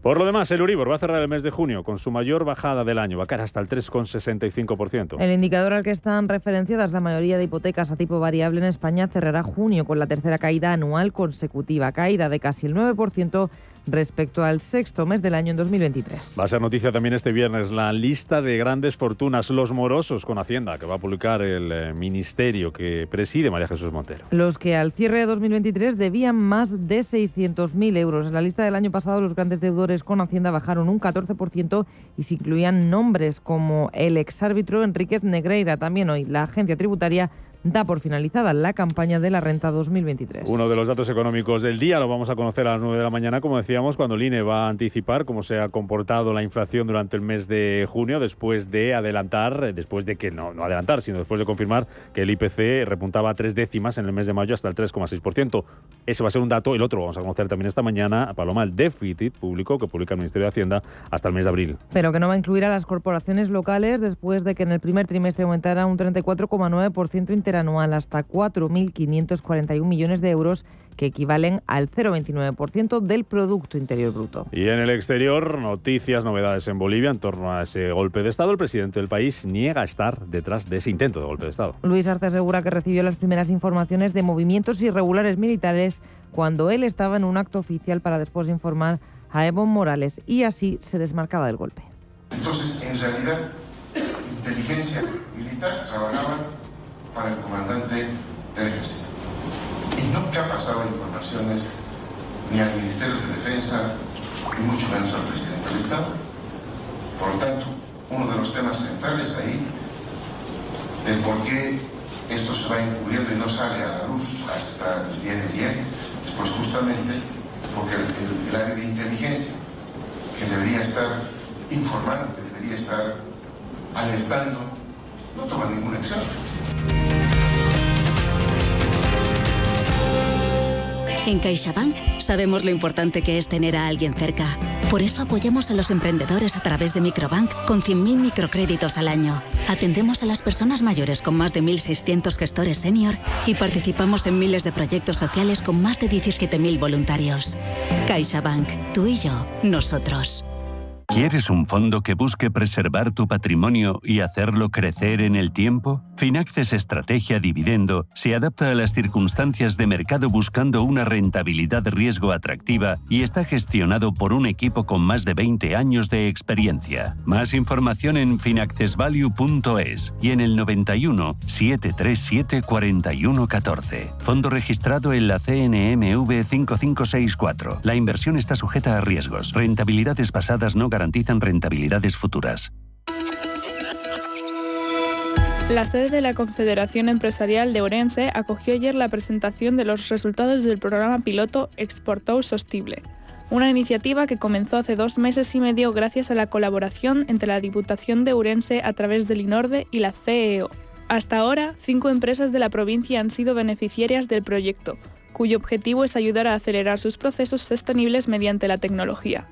Por lo demás, el Euribor va a cerrar el mes de junio con su mayor bajada del año, va a caer hasta el 3,65%. El indicador al que están referenciadas la mayoría de hipotecas a tipo variable en España cerrará junio con la tercera caída anual consecutiva, caída de casi el 9% respecto al sexto mes del año en 2023. Va a ser noticia también este viernes la lista de grandes fortunas, los morosos con Hacienda, que va a publicar el ministerio que preside María Jesús Montero. Los que al cierre de 2023 debían más de 600.000 euros. En la lista del año pasado los grandes deudores con Hacienda bajaron un 14% y se incluían nombres como el exárbitro Enríquez Negreira. También hoy la agencia tributaria da por finalizada la campaña de la renta 2023. Uno de los datos económicos del día lo vamos a conocer a las 9 de la mañana, como decíamos, cuando el INE va a anticipar cómo se ha comportado la inflación durante el mes de junio, después de confirmar que el IPC repuntaba 3 décimas en el mes de mayo hasta el 3,6%. Ese va a ser un dato. El otro vamos a conocer también esta mañana, Paloma, el déficit público que publica el Ministerio de Hacienda hasta el mes de abril. Pero que no va a incluir a las corporaciones locales después de que en el primer trimestre aumentara un 34,9% interanual hasta 4.541 millones de euros, que equivalen al 0,29% del Producto Interior Bruto. Y en el exterior, novedades en Bolivia en torno a ese golpe de Estado. El presidente del país niega estar detrás de ese intento de golpe de Estado. Luis Arce asegura que recibió las primeras informaciones de movimientos irregulares militares cuando él estaba en un acto oficial para después informar a Evo Morales y así se desmarcaba del golpe. Entonces, en realidad, inteligencia militar trabajaba para el comandante del ejército. Y nunca ha pasado informaciones ni al Ministerio de Defensa, ni mucho menos al presidente del Estado. Por lo tanto, uno de los temas centrales ahí, de por qué esto se va encubriendo y no sale a la luz hasta el día de ayer, es pues justamente porque el área de inteligencia, que debería estar informando, que debería estar alertando, no toma ninguna acción. En CaixaBank sabemos lo importante que es tener a alguien cerca. Por eso apoyamos a los emprendedores a través de Microbank con 100.000 microcréditos al año. Atendemos a las personas mayores con más de 1.600 gestores senior y participamos en miles de proyectos sociales con más de 17.000 voluntarios. CaixaBank, tú y yo, nosotros. ¿Quieres un fondo que busque preservar tu patrimonio y hacerlo crecer en el tiempo? Finaxes Estrategia Dividendo se adapta a las circunstancias de mercado buscando una rentabilidad-riesgo atractiva y está gestionado por un equipo con más de 20 años de experiencia. Más información en finaccesvalue.es y en el 91 737 4114. Fondo registrado en la CNMV 5564. La inversión está sujeta a riesgos. Rentabilidades pasadas no garantizan rentabilidades futuras. La sede de la Confederación Empresarial de Ourense acogió ayer la presentación de los resultados del programa piloto Exportou Sostible, una iniciativa que comenzó hace 2 meses y medio gracias a la colaboración entre la Diputación de Ourense a través del INORDE y la CEO. Hasta ahora, 5 empresas de la provincia han sido beneficiarias del proyecto, cuyo objetivo es ayudar a acelerar sus procesos sostenibles mediante la tecnología.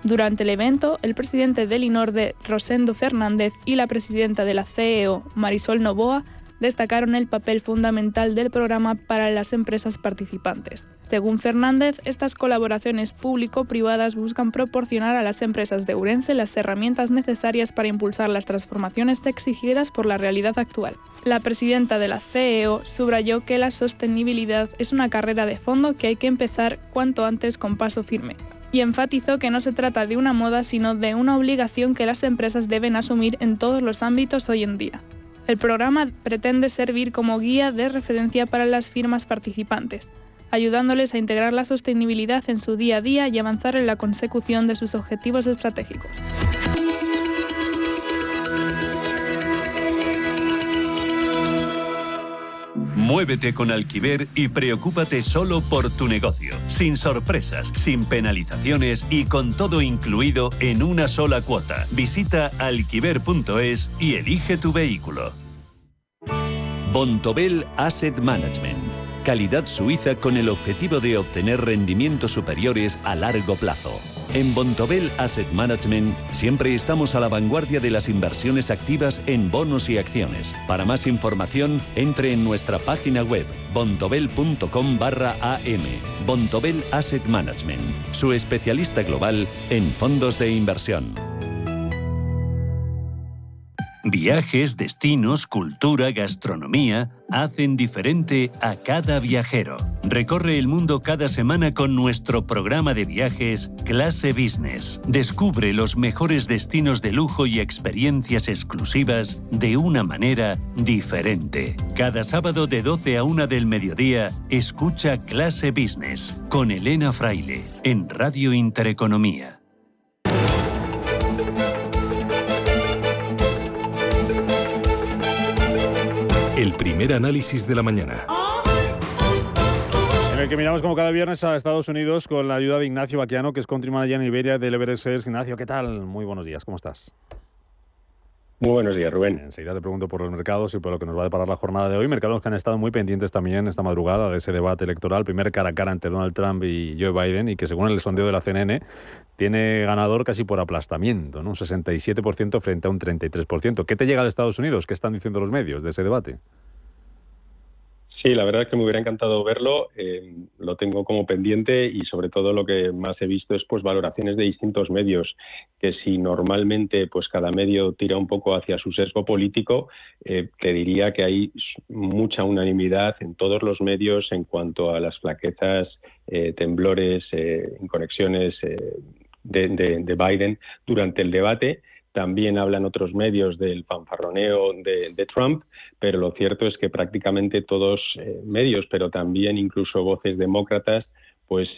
Durante el evento, el presidente del INORDE, Rosendo Fernández, y la presidenta de la CEO, Marisol Novoa, destacaron el papel fundamental del programa para las empresas participantes. Según Fernández, estas colaboraciones público-privadas buscan proporcionar a las empresas de Ourense las herramientas necesarias para impulsar las transformaciones exigidas por la realidad actual. La presidenta de la CEO subrayó que la sostenibilidad es una carrera de fondo que hay que empezar cuanto antes con paso firme, y enfatizó que no se trata de una moda, sino de una obligación que las empresas deben asumir en todos los ámbitos hoy en día. El programa pretende servir como guía de referencia para las firmas participantes, ayudándoles a integrar la sostenibilidad en su día a día y avanzar en la consecución de sus objetivos estratégicos. Muévete con Alquiver y preocúpate solo por tu negocio, sin sorpresas, sin penalizaciones y con todo incluido en una sola cuota. Visita alquiver.es y elige tu vehículo. Bontobel Asset Management. Calidad suiza con el objetivo de obtener rendimientos superiores a largo plazo. En Bontobel Asset Management siempre estamos a la vanguardia de las inversiones activas en bonos y acciones. Para más información, entre en nuestra página web bontobel.com/am. Bontobel Asset Management, su especialista global en fondos de inversión. Viajes, destinos, cultura, gastronomía hacen diferente a cada viajero. Recorre el mundo cada semana con nuestro programa de viajes Clase Business. Descubre los mejores destinos de lujo y experiencias exclusivas de una manera diferente. Cada sábado de 12 a 1 del mediodía, escucha Clase Business con Elena Fraile en Radio Intereconomía. El primer análisis de la mañana. En el que miramos como cada viernes a Estados Unidos con la ayuda de Ignacio Baquiano, que es country manager en Iberia del Everest Shares. Ignacio, ¿qué tal? Muy buenos días, ¿cómo estás? Muy buenos días, Rubén. Enseguida te pregunto por los mercados y por lo que nos va a deparar la jornada de hoy. Mercados que han estado muy pendientes también esta madrugada de ese debate electoral, primer cara a cara entre Donald Trump y Joe Biden, y que según el sondeo de la CNN tiene ganador casi por aplastamiento, ¿no? Un 67% frente a un 33%. ¿Qué te llega de Estados Unidos? ¿Qué están diciendo los medios de ese debate? Sí, la verdad es que me hubiera encantado verlo, lo tengo como pendiente y sobre todo lo que más he visto es pues valoraciones de distintos medios, que si normalmente pues cada medio tira un poco hacia su sesgo político, te diría que hay mucha unanimidad en todos los medios en cuanto a las flaquezas, temblores, inconexiones de Biden durante el debate. También hablan otros medios del fanfarroneo de Trump, pero lo cierto es que prácticamente todos medios, pero también incluso voces demócratas, pues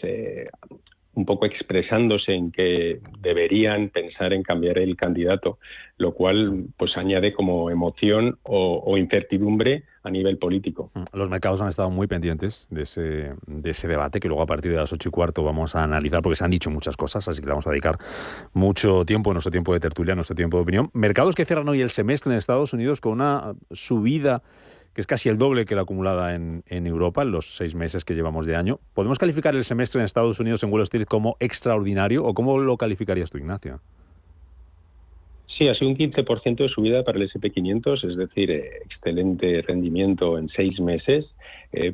un poco expresándose en que deberían pensar en cambiar el candidato, lo cual pues añade como emoción o incertidumbre a nivel político. Los mercados han estado muy pendientes de ese debate, que luego a partir de las 8:15 vamos a analizar, porque se han dicho muchas cosas, así que le vamos a dedicar mucho tiempo, nuestro tiempo de tertulia, nuestro tiempo de opinión. Mercados que cierran hoy el semestre en Estados Unidos con una subida que es casi el doble que la acumulada en Europa en los 6 meses que llevamos de año. ¿Podemos calificar el semestre en Estados Unidos en Wall Street como extraordinario o cómo lo calificarías tú, Ignacio? Sí, ha sido un 15% de subida para el S&P 500, es decir, excelente rendimiento en 6 meses.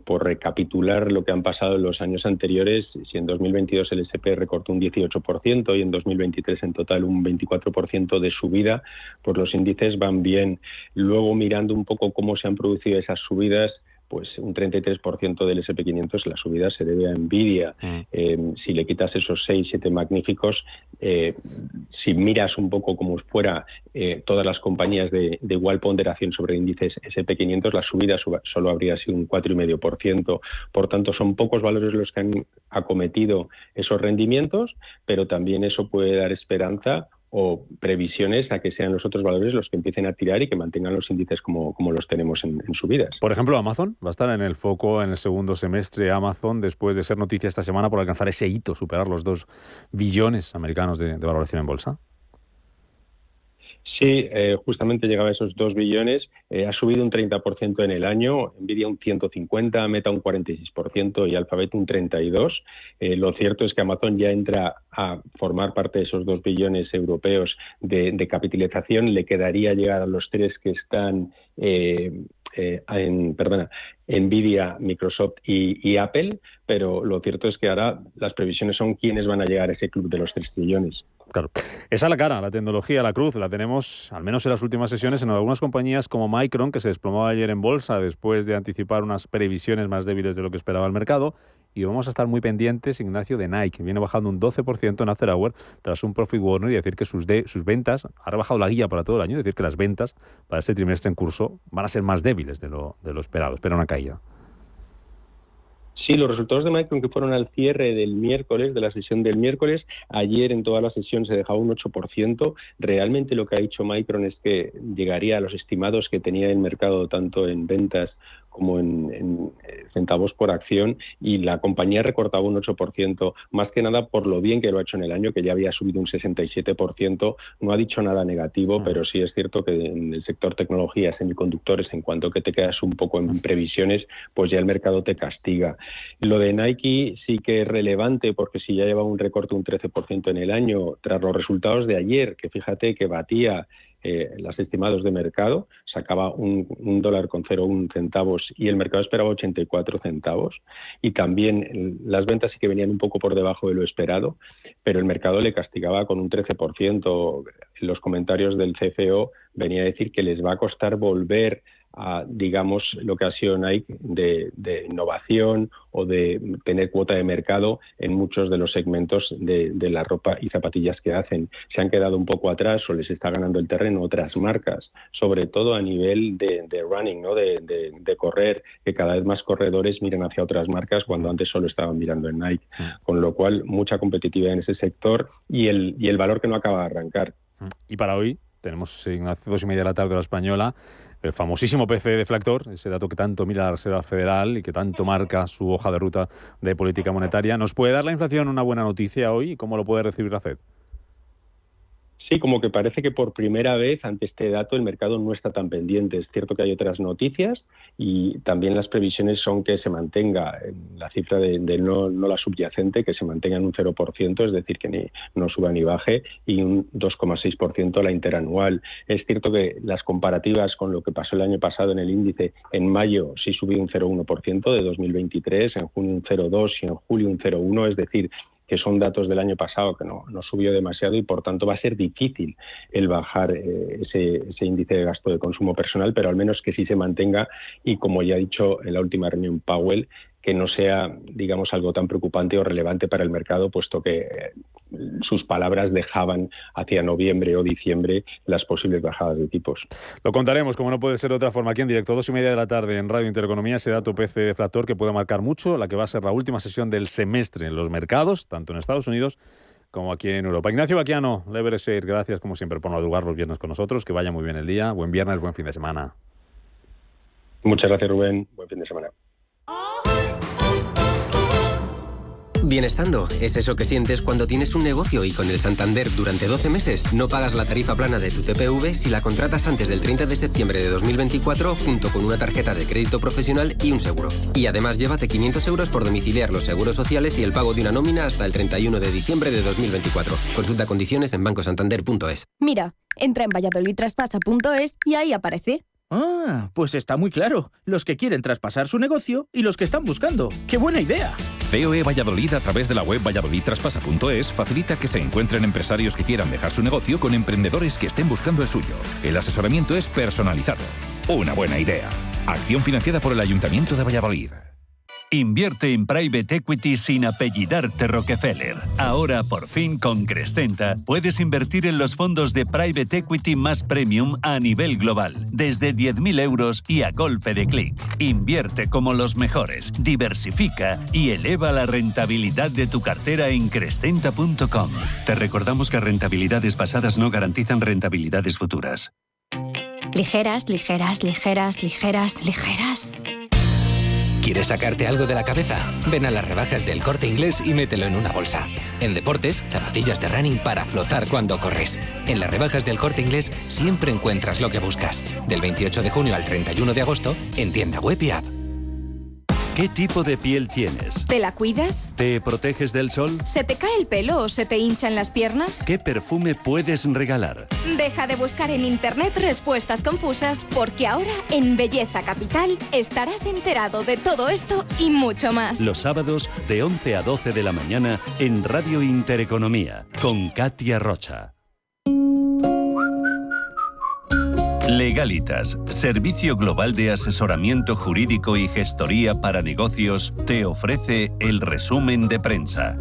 Por recapitular lo que han pasado en los años anteriores, si en 2022 el S&P recortó un 18% y en 2023 en total un 24% de subida, pues los índices van bien. Luego, mirando un poco cómo se han producido esas subidas, pues un 33% del S&P 500 la subida se debe a Nvidia. Si le quitas esos 6-7 magníficos, si miras un poco como fuera todas las compañías de igual ponderación sobre índices S&P 500, la subida solo habría sido un 4,5%. Por tanto, son pocos valores los que han acometido esos rendimientos, pero también eso puede dar esperanza o previsiones a que sean los otros valores los que empiecen a tirar y que mantengan los índices como los tenemos en subidas. Por ejemplo, Amazon va a estar en el foco en el segundo semestre. Amazon, después de ser noticia esta semana por alcanzar ese hito, superar los 2 billones americanos de valoración en bolsa. Sí, justamente llegaba a esos 2 billones, ha subido un 30% en el año, Nvidia un 150%, Meta un 46% y Alphabet un 32%. Lo cierto es que Amazon ya entra a formar parte de esos 2 billones europeos de capitalización, le quedaría llegar a los 3 que están Nvidia, Microsoft y Apple, pero lo cierto es que ahora las previsiones son quiénes van a llegar a ese club de los 3 trillones. Claro. Esa es la cara, la tecnología, la cruz, la tenemos, al menos en las últimas sesiones, en algunas compañías como Micron, que se desplomaba ayer en bolsa después de anticipar unas previsiones más débiles de lo que esperaba el mercado. Y vamos a estar muy pendientes, Ignacio, de Nike, que viene bajando un 12% en After Hour tras un profit warning y decir que sus ventas, ha rebajado la guía para todo el año, decir que las ventas para este trimestre en curso van a ser más débiles de lo esperado, espera una caída. Sí, los resultados de Micron que fueron al cierre del miércoles, de la sesión del miércoles, ayer en toda la sesión se dejaba un 8%. Realmente lo que ha dicho Micron es que llegaría a los estimados que tenía el mercado tanto en ventas como en centavos por acción, y la compañía recortaba un 8%, más que nada por lo bien que lo ha hecho en el año, que ya había subido un 67%, no ha dicho nada negativo, pero sí es cierto que en el sector tecnología, semiconductores, en cuanto que te quedas un poco en previsiones, pues ya el mercado te castiga. Lo de Nike sí que es relevante, porque si ya lleva un recorte un 13% en el año, tras los resultados de ayer, que fíjate que batía los estimados de mercado, sacaba $1.01 y el mercado esperaba 84 centavos, y también las ventas sí que venían un poco por debajo de lo esperado, pero el mercado le castigaba con un 13%. Los comentarios del CFO venía a decir que les va a costar volver a, digamos, lo que ha sido Nike de innovación o de tener cuota de mercado en muchos de los segmentos de la ropa y zapatillas que hacen. Se han quedado un poco atrás o les está ganando el terreno otras marcas, sobre todo a nivel de running, ¿no? de correr, que cada vez más corredores miran hacia otras marcas cuando antes solo estaban mirando en Nike, con lo cual mucha competitividad en ese sector y el valor que no acaba de arrancar. Y para hoy tenemos, Ignacio, 2:30 de la tarde, la española, el famosísimo PCE deflactor, ese dato que tanto mira la Reserva Federal y que tanto marca su hoja de ruta de política monetaria. ¿Nos puede dar la inflación una buena noticia hoy y cómo lo puede recibir la Fed? Sí, como que parece que por primera vez ante este dato el mercado no está tan pendiente. Es cierto que hay otras noticias y también las previsiones son que se mantenga la cifra de no la subyacente, que se mantenga en un 0%, es decir, que no suba ni baje, y un 2,6% la interanual. Es cierto que las comparativas con lo que pasó el año pasado en el índice, en mayo sí subió un 0,1% de 2023, en junio un 0,2% y en julio un 0,1%, es decir, que son datos del año pasado que no subió demasiado y por tanto va a ser difícil el bajar ese índice de gasto de consumo personal, pero al menos que sí se mantenga y, como ya ha dicho en la última reunión Powell, que no sea, digamos, algo tan preocupante o relevante para el mercado, puesto que sus palabras dejaban hacia noviembre o diciembre las posibles bajadas de tipos. Lo contaremos, como no puede ser de otra forma, aquí en directo, 2:30 de la tarde en Radio Intereconomía, ese dato PCE deflactor que puede marcar mucho la que va a ser la última sesión del semestre en los mercados, tanto en Estados Unidos como aquí en Europa. Ignacio Baquiano, Leverage Share, gracias como siempre por madrugar los viernes con nosotros, que vaya muy bien el día, buen viernes, buen fin de semana. Muchas gracias, Rubén, buen fin de semana. Bienestando es eso que sientes cuando tienes un negocio y con el Santander durante 12 meses no pagas la tarifa plana de tu TPV si la contratas antes del 30 de septiembre de 2024 junto con una tarjeta de crédito profesional y un seguro. Y además llévate 500 euros por domiciliar los seguros sociales y el pago de una nómina hasta el 31 de diciembre de 2024. Consulta condiciones en bancosantander.es. Mira, entra en valladolidtraspasa.es y ahí aparece. Ah, pues está muy claro. Los que quieren traspasar su negocio y los que están buscando. ¡Qué buena idea! COE Valladolid, a través de la web valladolidtraspasa.es, facilita que se encuentren empresarios que quieran dejar su negocio con emprendedores que estén buscando el suyo. El asesoramiento es personalizado. Una buena idea. Acción financiada por el Ayuntamiento de Valladolid. Invierte en Private Equity sin apellidarte Rockefeller. Ahora, por fin, con Crescenta, puedes invertir en los fondos de Private Equity más premium a nivel global, desde 10.000 euros y a golpe de clic. Invierte como los mejores, diversifica y eleva la rentabilidad de tu cartera en Crescenta.com. Te recordamos que rentabilidades pasadas no garantizan rentabilidades futuras. Ligeras, ligeras, ligeras, ligeras, ligeras. ¿Quieres sacarte algo de la cabeza? Ven a las rebajas del Corte Inglés y mételo en una bolsa. En deportes, zapatillas de running para flotar cuando corres. En las rebajas del Corte Inglés siempre encuentras lo que buscas. Del 28 de junio al 31 de agosto, en tienda web y app. ¿Qué tipo de piel tienes? ¿Te la cuidas? ¿Te proteges del sol? ¿Se te cae el pelo o se te hinchan las piernas? ¿Qué perfume puedes regalar? Deja de buscar en internet respuestas confusas, porque ahora en Belleza Capital estarás enterado de todo esto y mucho más. Los sábados de 11 a 12 de la mañana en Radio Intereconomía con Katia Rocha. Legalitas, servicio global de asesoramiento jurídico y gestoría para negocios, te ofrece el resumen de prensa.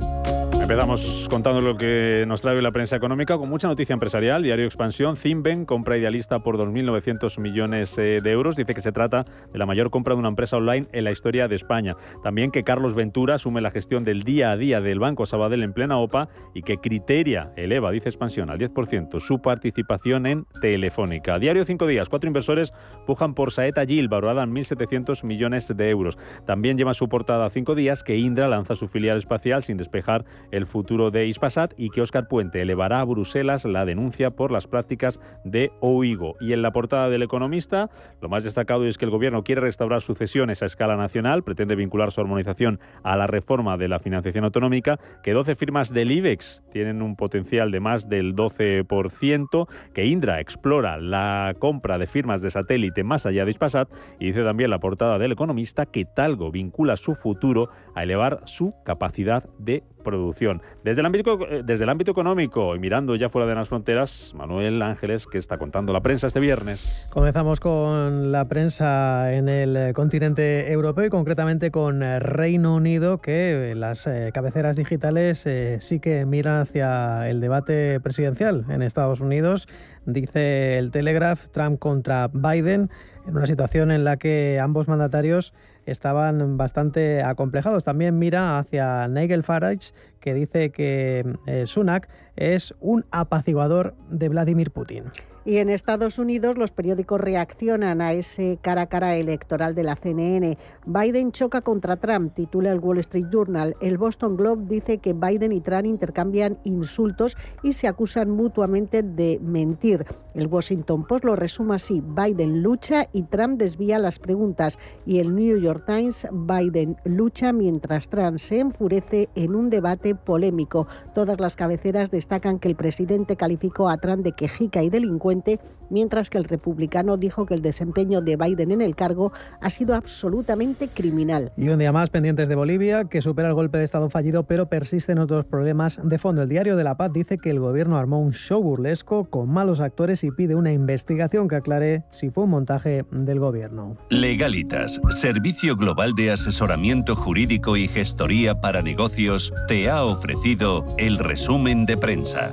Empezamos contando lo que nos trae la prensa económica con mucha noticia empresarial. Diario Expansión, Zinben compra Idealista por 2.900 millones de euros. Dice que se trata de la mayor compra de una empresa online en la historia de España. También que Carlos Ventura asume la gestión del día a día del Banco Sabadell en plena OPA y que Criteria eleva, dice Expansión, al 10% su participación en Telefónica. Diario 5 días, 4 inversores pujan por Saeta Yield, valorada en 1.700 millones de euros. También lleva su portada 5 días que Indra lanza su filial espacial sin despejar el futuro de Hispasat y que Óscar Puente elevará a Bruselas la denuncia por las prácticas de Oigo. Y en la portada del Economista, lo más destacado es que el Gobierno quiere restaurar sucesiones a escala nacional, pretende vincular su armonización a la reforma de la financiación autonómica, que 12 firmas del IBEX tienen un potencial de más del 12%, que Indra explora la compra de firmas de satélite más allá de Hispasat y dice también la portada del Economista que Talgo vincula su futuro a elevar su capacidad de producción. Desde el ámbito económico y mirando ya fuera de las fronteras, Manuel Ángeles, ¿qué está contando la prensa este viernes? Comenzamos con la prensa en el continente europeo y concretamente con Reino Unido, que las cabeceras digitales sí que miran hacia el debate presidencial en Estados Unidos. Dice el Telegraph, Trump contra Biden, en una situación en la que ambos mandatarios estaban bastante acomplejados. También mira hacia Nigel Farage, que dice que Sunak es un apaciguador de Vladimir Putin. Y en Estados Unidos los periódicos reaccionan a ese cara a cara electoral de la CNN. Biden choca contra Trump, titula el Wall Street Journal. El Boston Globe dice que Biden y Trump intercambian insultos y se acusan mutuamente de mentir. El Washington Post lo resume así: Biden lucha y Trump desvía las preguntas. Y el New York Times, Biden lucha mientras Trump se enfurece en un debate polémico. Todas las cabeceras destacan que el presidente calificó a Trump de quejica y delincuente, mientras que el republicano dijo que el desempeño de Biden en el cargo ha sido absolutamente criminal. Y un día más pendientes de Bolivia, que supera el golpe de Estado fallido, pero persisten otros problemas de fondo. El Diario de la Paz dice que el gobierno armó un show burlesco con malos actores y pide una investigación que aclare si fue un montaje del gobierno. Legalitas, servicio global de asesoramiento jurídico y gestoría para negocios, te ha ofrecido el resumen de prensa.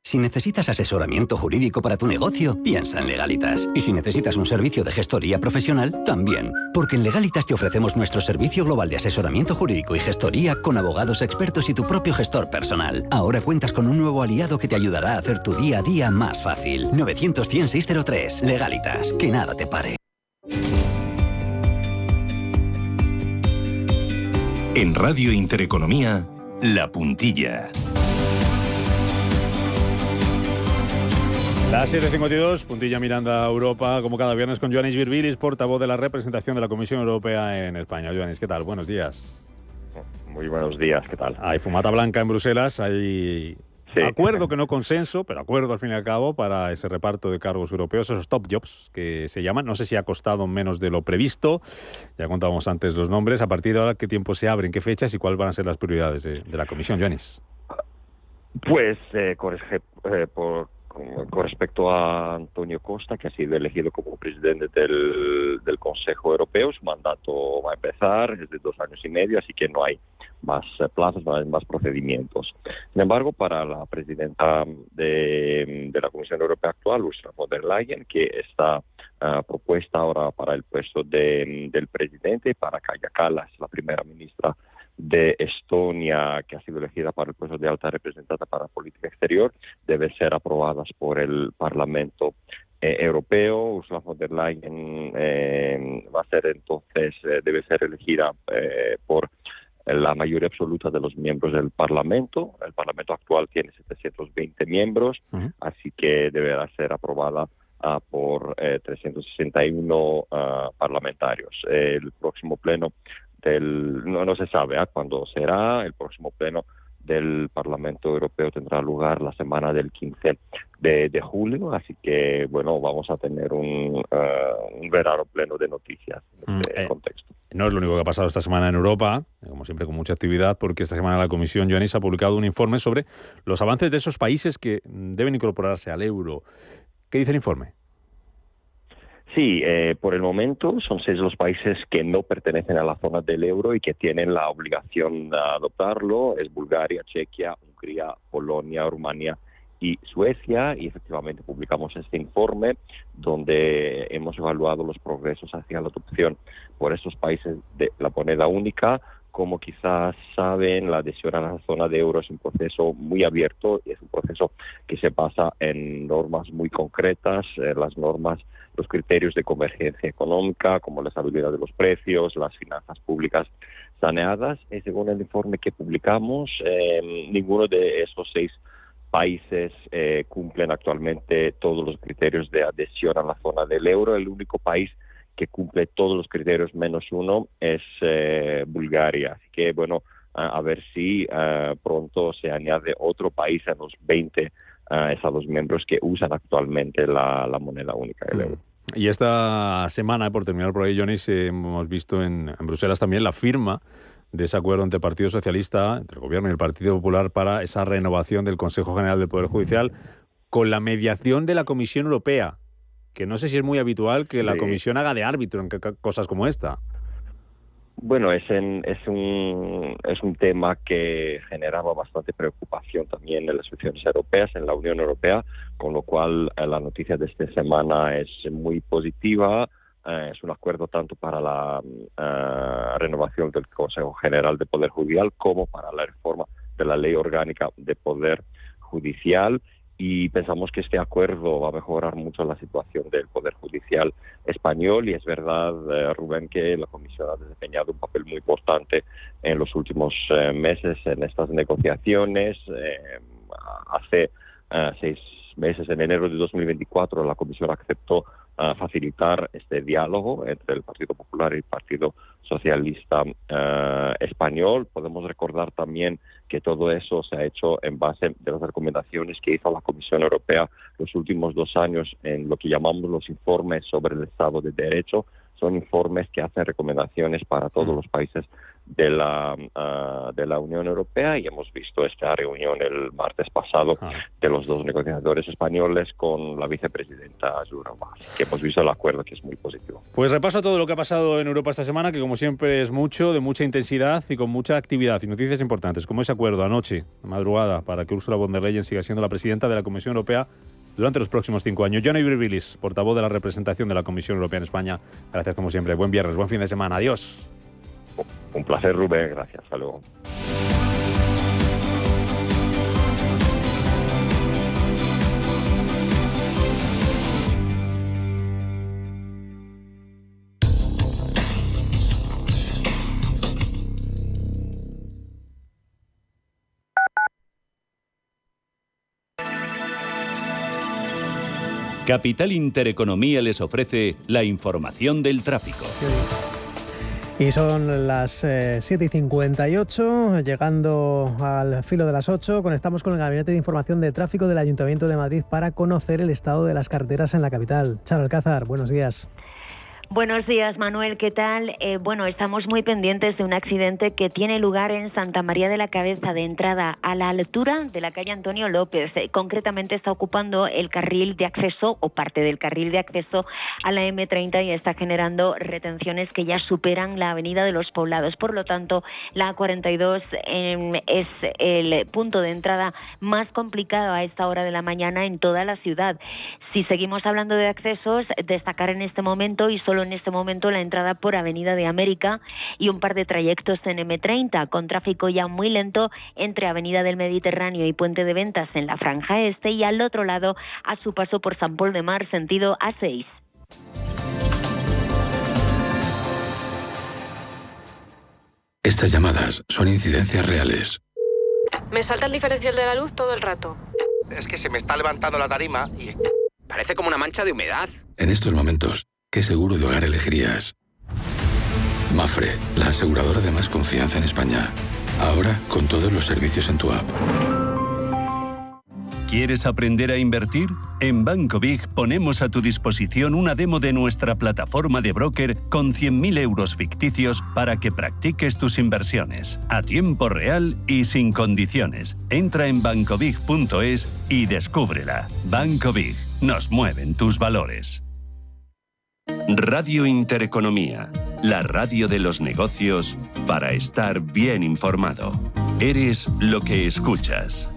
Si necesitas asesoramiento jurídico para tu negocio, piensa en Legalitas. Y si necesitas un servicio de gestoría profesional, también. Porque en Legalitas te ofrecemos nuestro servicio global de asesoramiento jurídico y gestoría con abogados expertos y tu propio gestor personal. Ahora cuentas con un nuevo aliado que te ayudará a hacer tu día a día más fácil. 900-100-603. Legalitas. Que nada te pare. En Radio Intereconomía, La Puntilla. Las 7:52, puntilla mirando a Europa, como cada viernes con Ioannis Virbilis, portavoz de la representación de la Comisión Europea en España. Ioannis, ¿qué tal? Buenos días. Muy buenos días, ¿qué tal? Hay fumata blanca en Bruselas, hay acuerdo que no consenso, pero acuerdo al fin y al cabo para ese reparto de cargos europeos, esos top jobs que se llaman. No sé si ha costado menos de lo previsto, ya contábamos antes los nombres. A partir de ahora, ¿qué tiempo se abren, qué fechas y cuáles van a ser las prioridades de la Comisión, Ioannis? Pues con respecto a Antonio Costa, que ha sido elegido como presidente del Consejo Europeo, su mandato va a empezar, es de 2 años y medio, así que no hay más plazos, no hay más procedimientos. Sin embargo, para la presidenta de la Comisión Europea actual, Ursula von der Leyen, que está propuesta ahora para el puesto del presidente, para Kaja Kallas, la primera ministra de Estonia, que ha sido elegida para el puesto de alta representante para la política exterior, deben ser aprobadas por el Parlamento europeo. Ursula von der Leyen va a ser entonces, debe ser elegida por la mayoría absoluta de los miembros del Parlamento. El Parlamento actual tiene 720 miembros, así que deberá ser aprobada por 361 parlamentarios. El próximo pleno no se sabe cuándo será. El próximo pleno del Parlamento Europeo tendrá lugar la semana del 15 de julio, así que bueno, vamos a tener un verano pleno de noticias en este contexto. No es lo único que ha pasado esta semana en Europa, como siempre con mucha actividad, porque esta semana la Comisión Ioannis ha publicado un informe sobre los avances de esos países que deben incorporarse al euro. ¿Qué dice el informe? Sí, por el momento son 6 los países que no pertenecen a la zona del euro y que tienen la obligación de adoptarlo. Es Bulgaria, Chequia, Hungría, Polonia, Rumania y Suecia. Y efectivamente publicamos este informe donde hemos evaluado los progresos hacia la adopción por estos países de la moneda única. Como quizás saben, la adhesión a la zona de euro es un proceso muy abierto y es un proceso que se basa en normas muy concretas, los criterios de convergencia económica, como la estabilidad de los precios, las finanzas públicas saneadas. Y según el informe que publicamos, ninguno de esos 6 países cumplen actualmente todos los criterios de adhesión a la zona del euro. El único país que cumple todos los criterios menos uno es Bulgaria. Así que, bueno, a ver si pronto se añade otro país a los 20 Estados miembros que usan actualmente la moneda única del euro. Y esta semana, por terminar por ahí, Ioannis, hemos visto en Bruselas también la firma de ese acuerdo entre el Partido Socialista, entre el Gobierno y el Partido Popular, para esa renovación del Consejo General del Poder Judicial con la mediación de la Comisión Europea, que no sé si es muy habitual que la Comisión haga de árbitro en cosas como esta. Bueno, es un tema que generaba bastante preocupación también en las instituciones europeas, en la Unión Europea, con lo cual la noticia de esta semana es muy positiva. Es un acuerdo tanto para la renovación del Consejo General de Poder Judicial como para la reforma de la Ley Orgánica de Poder Judicial. Y pensamos que este acuerdo va a mejorar mucho la situación del Poder Judicial español. Y es verdad, Rubén, que la Comisión ha desempeñado un papel muy importante en los últimos meses en estas negociaciones. Hace 6 meses, en enero de 2024, la Comisión aceptó facilitar este diálogo entre el Partido Popular y el Partido Socialista Español. Podemos recordar también que todo eso se ha hecho en base de las recomendaciones que hizo la Comisión Europea los últimos 2 años en lo que llamamos los informes sobre el Estado de Derecho. Son informes que hacen recomendaciones para todos los países de la Unión Europea, y hemos visto esta reunión el martes pasado de los 2 negociadores españoles con la vicepresidenta Jourova. Así que hemos visto el acuerdo, que es muy positivo. Pues repaso todo lo que ha pasado en Europa esta semana, que como siempre es mucho, de mucha intensidad y con mucha actividad y noticias importantes, como ese acuerdo anoche, madrugada, para que Ursula von der Leyen siga siendo la presidenta de la Comisión Europea durante los próximos 5 años. Johnny Virbilis, portavoz de la representación de la Comisión Europea en España. Gracias como siempre. Buen viernes, buen fin de semana. Adiós. Un placer, Rubén. Gracias. Hasta luego. Capital Intereconomía les ofrece la información del tráfico. Y son las 7:58, llegando al filo de las 8, conectamos con el Gabinete de Información de Tráfico del Ayuntamiento de Madrid para conocer el estado de las carreteras en la capital. Charo Alcázar, buenos días. Buenos días, Manuel, ¿qué tal? Bueno, estamos muy pendientes de un accidente que tiene lugar en Santa María de la Cabeza, de entrada a la altura de la calle Antonio López. Concretamente está ocupando el carril de acceso o parte del carril de acceso a la M30 y está generando retenciones que ya superan la avenida de los Poblados. Por lo tanto, la A42 es el punto de entrada más complicado a esta hora de la mañana en toda la ciudad. Si seguimos hablando de accesos, destacar en este momento y solo solo en este momento la entrada por Avenida de América y un par de trayectos en M30, con tráfico ya muy lento entre Avenida del Mediterráneo y Puente de Ventas en la franja este y al otro lado a su paso por San Pol de Mar, sentido A6. Estas llamadas son incidencias reales. Me salta el diferencial de la luz todo el rato. Es que se me está levantando la tarima y parece como una mancha de humedad. En estos momentos, ¿qué seguro de hogar elegirías? Mafre, la aseguradora de más confianza en España. Ahora con todos los servicios en tu app. ¿Quieres aprender a invertir? En Banco Big ponemos a tu disposición una demo de nuestra plataforma de broker con 100.000 euros ficticios para que practiques tus inversiones a tiempo real y sin condiciones. Entra en bancobig.es y descúbrela. Banco Big, nos mueven tus valores. Radio Intereconomía, la radio de los negocios para estar bien informado. Eres lo que escuchas.